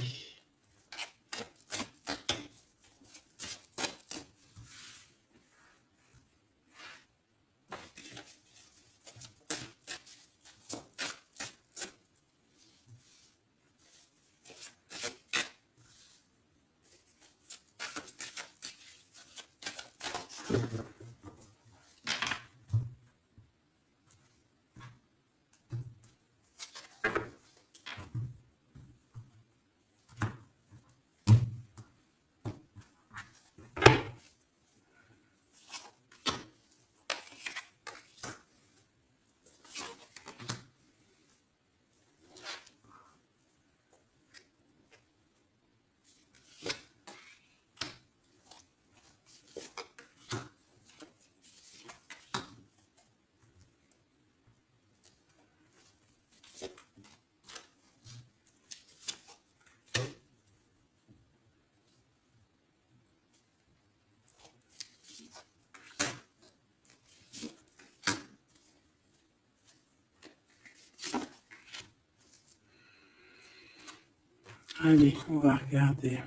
Allez, on va regarder.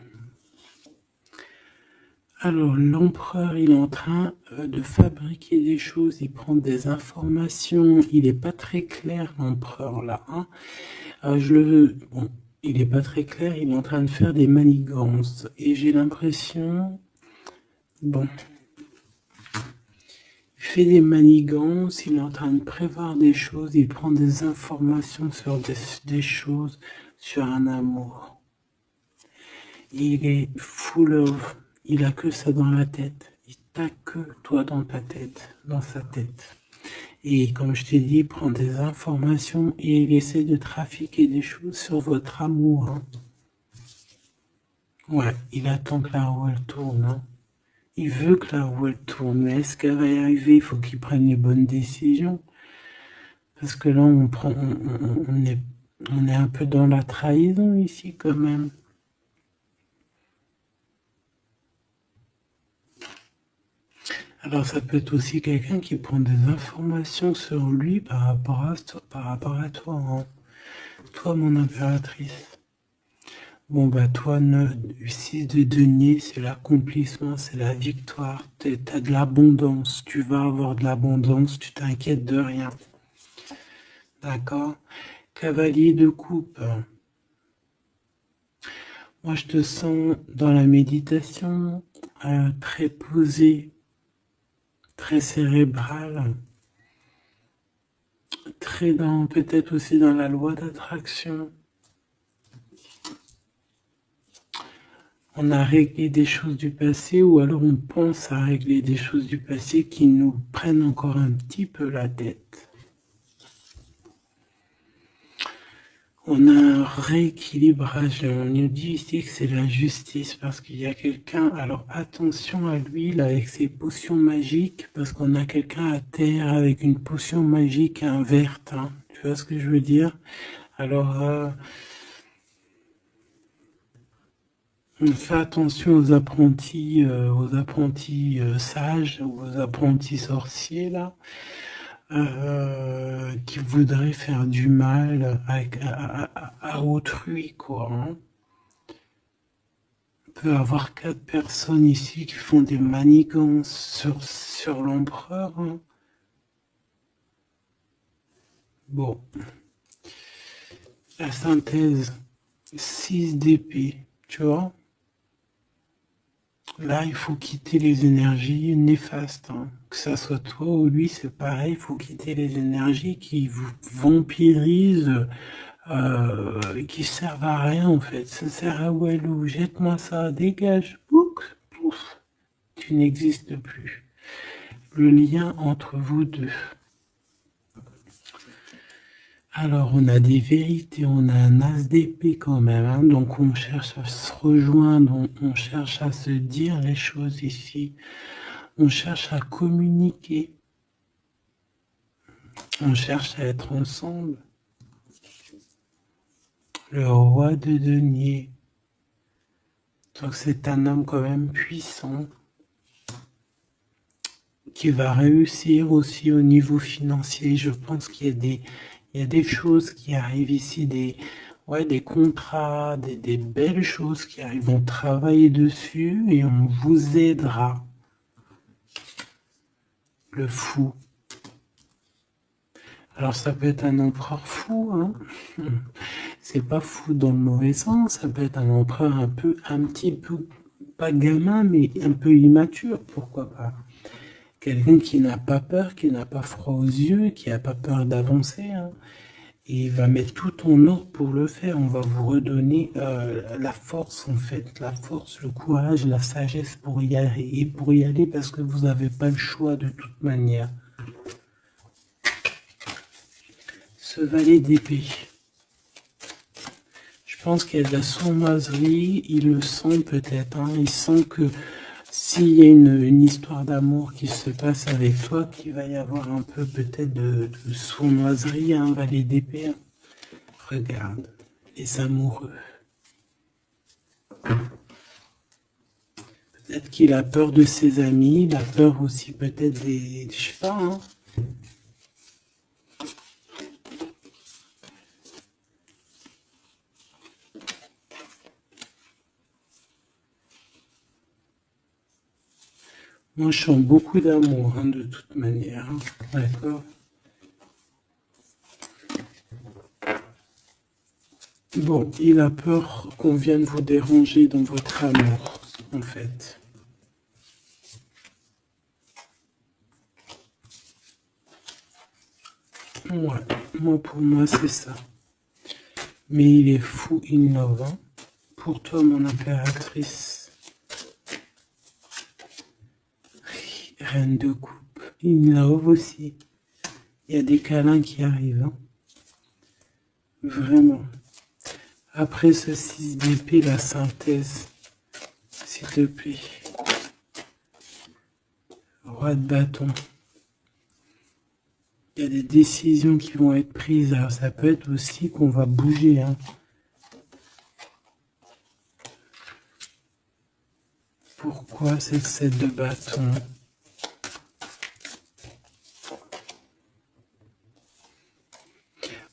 Alors, l'empereur, il est en train de fabriquer des choses, il prend des informations, il n'est pas très clair, l'empereur, là. Hein. Bon, il n'est pas très clair, il est en train de faire des manigances. Et j'ai l'impression, bon, il fait des manigances, il est en train de prévoir des choses, il prend des informations sur des choses, sur un amour. Il est full of, il a que ça dans la tête. Il t'a que toi dans ta tête, dans sa tête. Et comme je t'ai dit, il prend des informations et il essaie de trafiquer des choses sur votre amour. Hein. Ouais, il attend que la roue elle tourne. Hein. Il veut que la roue elle tourne, mais est-ce qu'elle va y arriver? Il faut qu'il prenne les bonnes décisions. Parce que là, on est un peu dans la trahison ici quand même. Alors ça peut être aussi quelqu'un qui prend des informations sur lui par rapport à toi, hein. Toi, mon impératrice. Bon bah toi, 6 de denier, c'est l'accomplissement, c'est la victoire. T'as de l'abondance, tu vas avoir de l'abondance, tu t'inquiètes de rien. D'accord? Cavalier de coupe. Moi, je te sens dans la méditation, très posé, très cérébral, très dans, peut-être aussi dans la loi d'attraction. On a réglé des choses du passé ou alors on pense à régler des choses du passé qui nous prennent encore un petit peu la tête. On a un rééquilibrage. On nous dit ici que c'est la justice parce qu'il y a quelqu'un. Alors attention à lui là, avec ses potions magiques parce qu'on a quelqu'un à terre avec une potion magique verte. Hein. Tu vois ce que je veux dire? Alors on fait attention aux apprentis sages, aux apprentis sorciers là. Qui voudraient faire du mal à autrui, quoi. Hein. On peut avoir 4 personnes ici qui font des manigances sur l'empereur. Hein. Bon, la synthèse, 6 d'épée, tu vois. Là, il faut quitter les énergies néfastes. Hein. Que ça soit toi ou lui, c'est pareil, il faut quitter les énergies qui vous vampirisent, qui servent à rien en fait. Ça sert à Walou, jette-moi ça, dégage, pouf, pouf, tu n'existes plus. Le lien entre vous deux. Alors, on a des vérités, on a un as d'épée quand même, hein, donc on cherche à se rejoindre, on cherche à se dire les choses ici, on cherche à communiquer, on cherche à être ensemble. Le roi de denier, donc c'est un homme quand même puissant, qui va réussir aussi au niveau financier. Je pense qu'il y a des choses qui arrivent ici, des contrats, des belles choses qui arrivent. On travaille dessus et on vous aidera. Le fou. Alors ça peut être un empereur fou, hein. C'est pas fou dans le mauvais sens, ça peut être un empereur un petit peu, pas gamin, mais un peu immature, pourquoi pas. Quelqu'un qui n'a pas peur, qui n'a pas froid aux yeux, qui n'a pas peur d'avancer. Hein. Et il va mettre tout en ordre pour le faire. On va vous redonner la force, en fait. La force, le courage, la sagesse pour y aller. Et pour y aller parce que vous n'avez pas le choix de toute manière. Ce valet d'épée. Je pense qu'il y a de la sournoiserie. Il le sent peut-être. Hein. Il sent que s'il y a une histoire d'amour qui se passe avec toi, qu'il va y avoir un peu peut-être de sournoiserie, un valet d'épée. Hein. Regarde, les amoureux. Peut-être qu'il a peur de ses amis, il a peur aussi peut-être des... Je sais pas, hein. Moi, je sens beaucoup d'amour, hein, de toute manière. Hein. D'accord. Bon, il a peur qu'on vienne vous déranger dans votre amour, en fait. Ouais, moi, pour moi, c'est ça. Mais il est fou innovant. Pour toi, mon impératrice, reine de coupe, innove aussi. Il y a des câlins qui arrivent, hein. Vraiment. Après ce 6 d'épée, la synthèse, s'il te plaît. Roi de bâton. Il y a des décisions qui vont être prises. Alors ça peut être aussi qu'on va bouger, hein. Pourquoi c'est le 7 de bâton?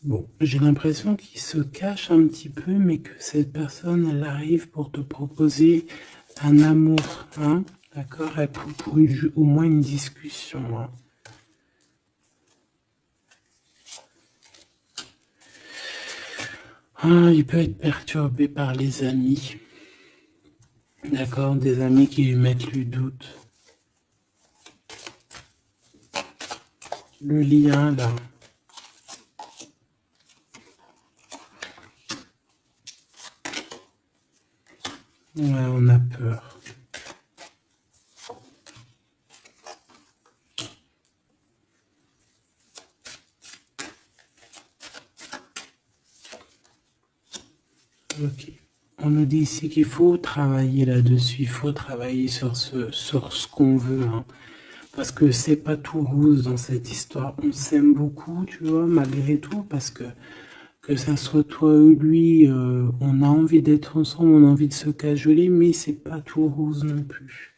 Bon, j'ai l'impression qu'il se cache un petit peu, mais que cette personne, elle arrive pour te proposer un amour, hein, d'accord, pour au moins une discussion, hein. Ah, il peut être perturbé par les amis, d'accord, des amis qui lui mettent le doute. Le lien, là. Ouais, on a peur. Ok. On nous dit ici qu'il faut travailler là-dessus, il faut travailler sur ce qu'on veut, hein. Parce que c'est pas tout rose dans cette histoire. On s'aime beaucoup, tu vois, malgré tout, parce que ça soit toi ou lui, on a envie d'être ensemble, on a envie de se cajoler, mais c'est pas tout rose non plus.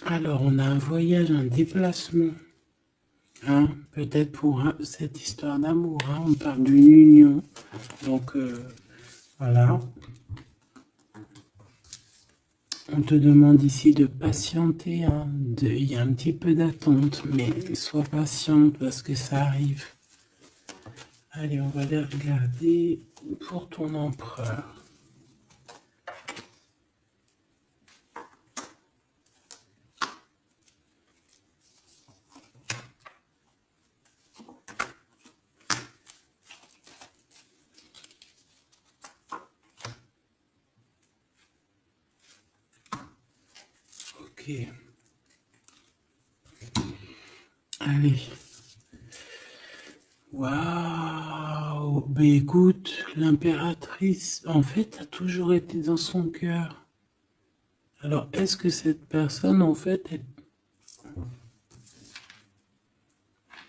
Alors, on a un voyage, un déplacement. Hein, peut-être pour cette histoire d'amour, hein, on parle d'une union. Donc, voilà. On te demande ici de patienter. Hein, il y a un petit peu d'attente, mais sois patiente parce que ça arrive. Allez, on va aller regarder pour ton empereur. Ok. Allez. Waouh! Ben écoute, l'impératrice, en fait, a toujours été dans son cœur. Alors, est-ce que cette personne, en fait, est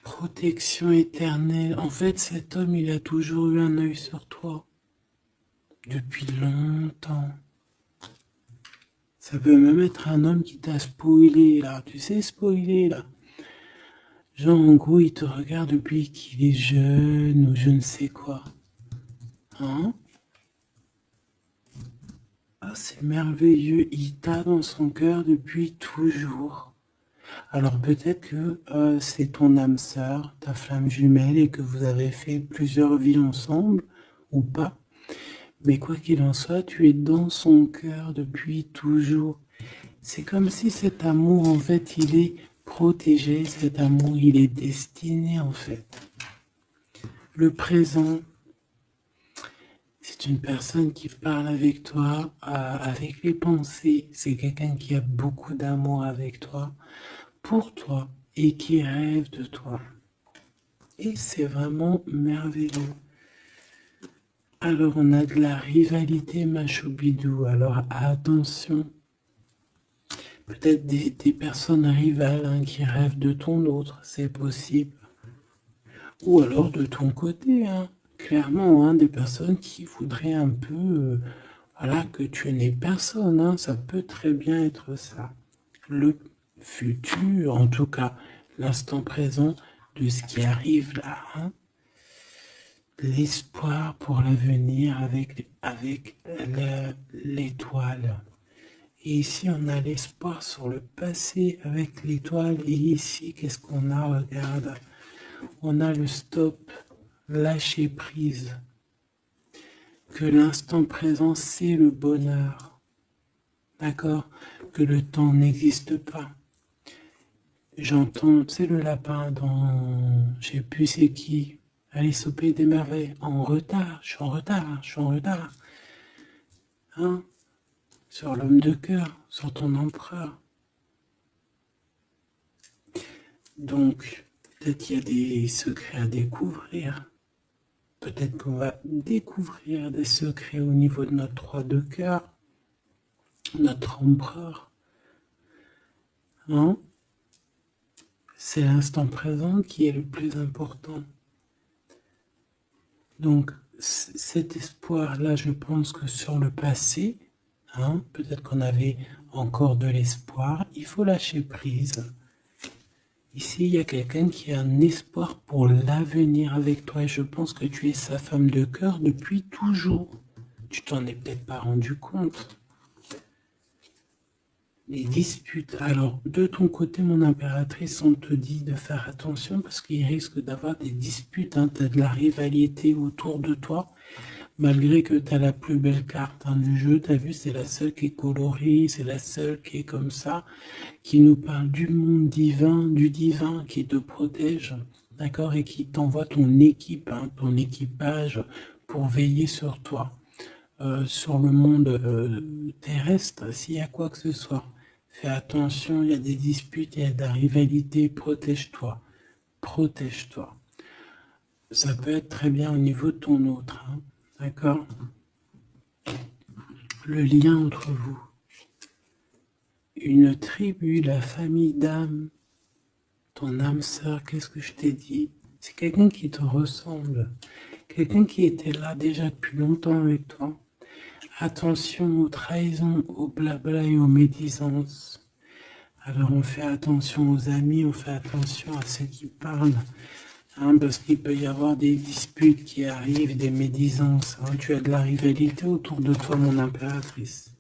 protection éternelle? En fait, cet homme, il a toujours eu un œil sur toi. Depuis longtemps. Ça peut même être un homme qui t'a spoilé, là. Tu sais, spoilé, là. Genre, en gros, il te regarde depuis qu'il est jeune ou je ne sais quoi. Hein? Ah, c'est merveilleux. Il t'a dans son cœur depuis toujours. Alors peut-être que c'est ton âme sœur, ta flamme jumelle, et que vous avez fait plusieurs vies ensemble, ou pas. Mais quoi qu'il en soit, tu es dans son cœur depuis toujours. C'est comme si cet amour, en fait, il est protégé, cet amour, il est destiné, en fait. Le présent, C'est une personne qui parle avec toi, avec les pensées. C'est quelqu'un qui a beaucoup d'amour avec toi, pour toi, et qui rêve de toi. Et c'est vraiment merveilleux. Alors on a de la rivalité machoubidou. Alors attention. Peut-être des personnes rivales hein, qui rêvent de ton autre, c'est possible. Ou alors de ton côté, hein. Clairement, hein, des personnes qui voudraient un peu voilà, que tu n'aies personne. Hein. Ça peut très bien être ça. Le futur, en tout cas, l'instant présent de ce qui arrive là. Hein. L'espoir pour l'avenir avec l'étoile. Et ici, on a l'espoir sur le passé avec l'étoile. Et ici, qu'est-ce qu'on a? Regarde. On a le stop, lâcher prise. Que l'instant présent, c'est le bonheur. D'accord? Que le temps n'existe pas. J'entends, tu sais, le lapin dans... Je sais plus c'est qui. Alice au Pays des Merveilles. En retard, je suis en retard, je suis en retard. Hein? Sur l'homme de cœur, sur ton empereur. Donc, peut-être qu'il y a des secrets à découvrir. Peut-être qu'on va découvrir des secrets au niveau de notre roi de cœur, notre empereur. Hein? C'est l'instant présent qui est le plus important. Donc, cet espoir-là, je pense que sur le passé, hein, peut-être qu'on avait encore de l'espoir, il faut lâcher prise. Ici, il y a quelqu'un qui a un espoir pour l'avenir avec toi et je pense que tu es sa femme de cœur depuis toujours. Tu t'en es peut-être pas rendu compte. Les disputes. Alors, de ton côté, mon impératrice, on te dit de faire attention parce qu'il risque d'avoir des disputes. Hein. Tu as de la rivalité autour de toi. Malgré que tu as la plus belle carte hein, du jeu, tu as vu, c'est la seule qui est colorée, c'est la seule qui est comme ça, qui nous parle du monde divin, du divin qui te protège, d'accord, et qui t'envoie ton équipe, hein, ton équipage pour veiller sur toi, sur le monde terrestre, s'il y a quoi que ce soit. Fais attention, il y a des disputes, il y a de la rivalité, protège-toi, protège-toi. Ça peut être très bien au niveau de ton autre, hein. D'accord? Le lien entre vous. Une tribu, la famille d'âme, ton âme sœur, qu'est-ce que je t'ai dit? C'est quelqu'un qui te ressemble. Quelqu'un qui était là déjà depuis longtemps avec toi. Attention aux trahisons, aux blabla et aux médisances. Alors on fait attention aux amis, on fait attention à ceux qui parlent. Hein, parce qu'il peut y avoir des disputes qui arrivent, des médisances. Hein. Tu as de la rivalité autour de toi, mon impératrice.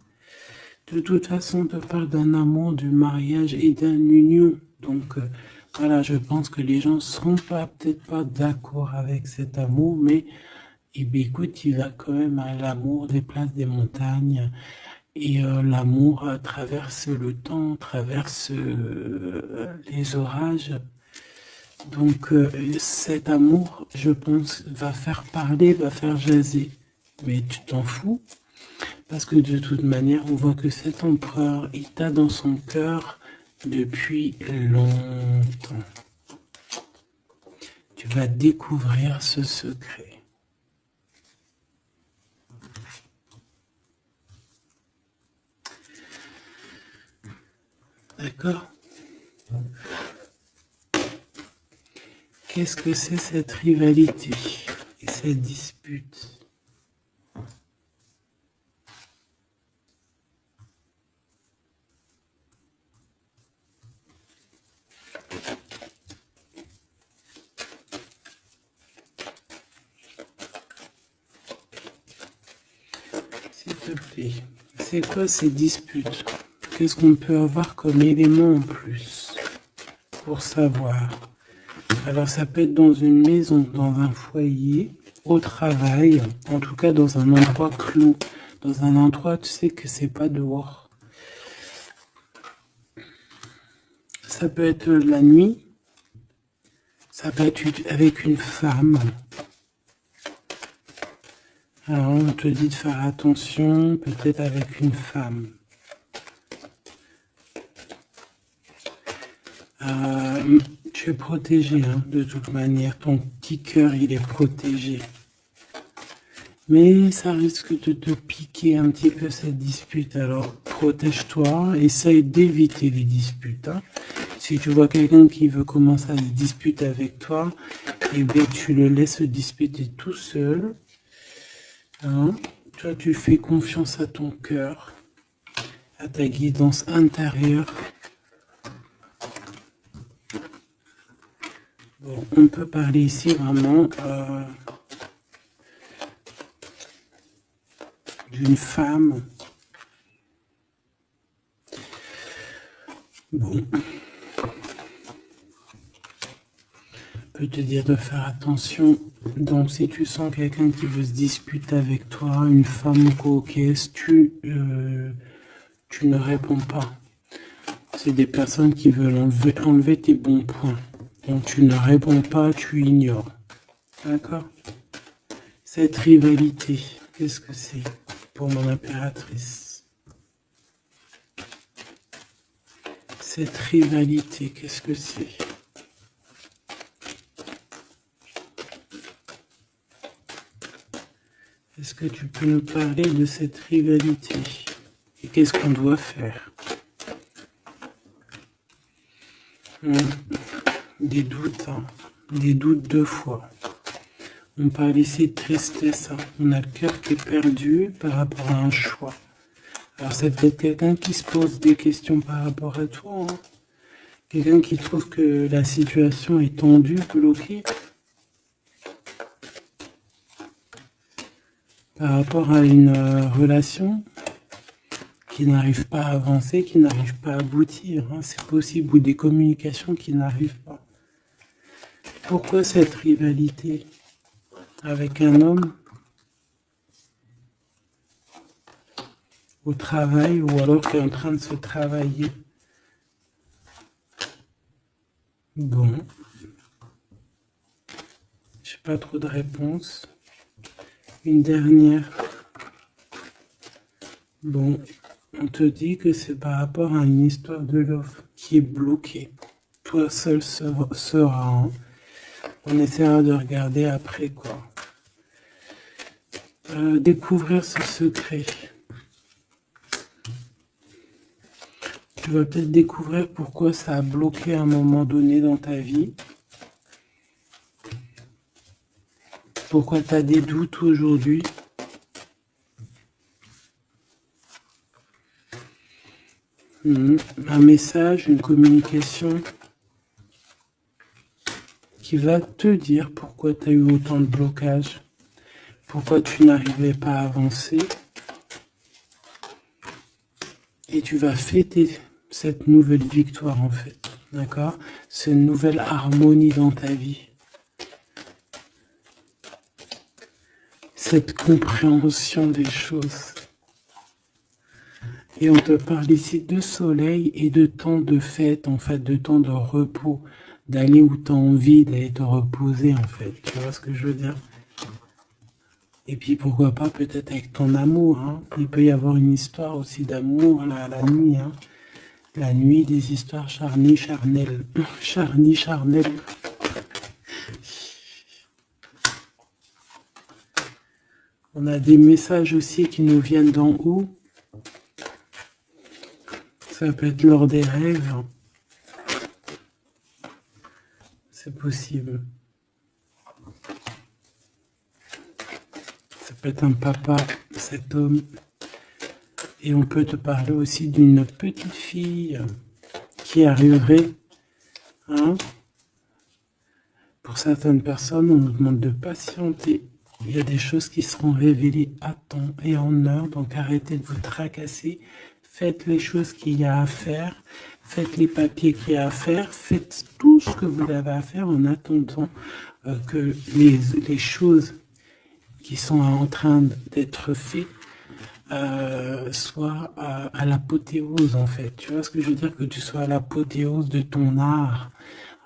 De toute façon, on te parle d'un amour, du mariage et d'une union. Donc, voilà, je pense que les gens ne seront peut-être pas d'accord avec cet amour, mais eh bien, écoute, il va quand même à l'amour déplace des montagnes. Et l'amour traverse le temps, traverse les orages. Donc cet amour, je pense, va faire parler, va faire jaser. Mais tu t'en fous, parce que de toute manière, on voit que cet empereur, il t'a dans son cœur depuis longtemps. Tu vas découvrir ce secret. D'accord? Qu'est-ce que c'est cette rivalité et cette dispute? S'il te plaît, c'est quoi ces disputes? Qu'est-ce qu'on peut avoir comme élément en plus pour savoir? Alors ça peut être dans une maison, dans un foyer, au travail, en tout cas dans un endroit clos, dans un endroit tu sais que c'est pas dehors. Ça peut être la nuit, ça peut être avec une femme, Alors, on te dit de faire attention, peut-être avec une femme. Tu es protégé, hein, de toute manière. Ton petit cœur, il est protégé. Mais ça risque de te piquer un petit peu cette dispute. Alors, protège-toi, essaye d'éviter les disputes. Hein. Si tu vois quelqu'un qui veut commencer à se disputer avec toi, eh bien, tu le laisses se disputer tout seul. Hein. Toi, tu fais confiance à ton cœur, à ta guidance intérieure. Bon, on peut parler ici vraiment d'une femme. Bon. Peut te dire de faire attention. Donc, si tu sens quelqu'un qui veut se disputer avec toi, une femme coquette, tu ne réponds pas. C'est des personnes qui veulent enlever tes bons points. Donc, tu ne réponds pas, tu ignores. D'accord? Cette rivalité, qu'est-ce que c'est pour mon impératrice? Cette rivalité, qu'est-ce que c'est? Est-ce que tu peux nous parler de cette rivalité? Et qu'est-ce qu'on doit faire? Des doutes, hein. Des doutes deux fois. On parle ici de tristesse, hein. On a le cœur qui est perdu par rapport à un choix. Alors c'est peut-être quelqu'un qui se pose des questions par rapport à toi. Hein. Quelqu'un qui trouve que la situation est tendue, bloquée. Par rapport à une relation qui n'arrive pas à avancer, qui n'arrive pas à aboutir. Hein. C'est possible, ou des communications qui n'arrivent pas. Pourquoi cette rivalité avec un homme au travail ou alors qui est en train de se travailler? Bon. J'ai pas trop de réponses. Une dernière. Bon, on te dit que c'est par rapport à une histoire de love qui est bloquée. Toi seul sera. Hein. On essaiera de regarder après quoi. Découvrir ce secret. Tu vas peut-être découvrir pourquoi ça a bloqué à un moment donné dans ta vie. Pourquoi tu as des doutes aujourd'hui. Un message, une communication qui va te dire pourquoi tu as eu autant de blocages. Pourquoi tu n'arrivais pas à avancer. Et tu vas fêter cette nouvelle victoire en fait. D'accord? Cette nouvelle harmonie dans ta vie. Cette compréhension des choses. Et on te parle ici de soleil et de temps de fête, en fait, de temps de repos, d'aller où tu as envie, d'aller te reposer, en fait. Tu vois ce que je veux dire? Et puis, pourquoi pas, peut-être avec ton amour, hein. Il peut y avoir une histoire aussi d'amour la nuit, hein. La nuit, des histoires charnies, charnelles. Charnies, charnelles. On a des messages aussi qui nous viennent d'en haut. Ça peut être lors des rêves. C'est possible. Ça peut être un papa, cet homme. Et on peut te parler aussi d'une petite fille qui arriverait. Hein? Pour certaines personnes, on nous demande de patienter. Il y a des choses qui seront révélées à temps et en heure. Donc arrêtez de vous tracasser. Faites les choses qu'il y a à faire. Faites les papiers qu'il y a à faire. Faites tout ce que vous avez à faire en attendant que les choses qui sont en train d'être faites soient à l'apothéose en fait. Tu vois ce que je veux dire? Que tu sois à l'apothéose de ton art,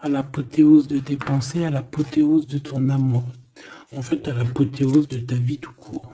à l'apothéose de tes pensées, à l'apothéose de ton amour. en fait, à l'apothéose de ta vie tout court.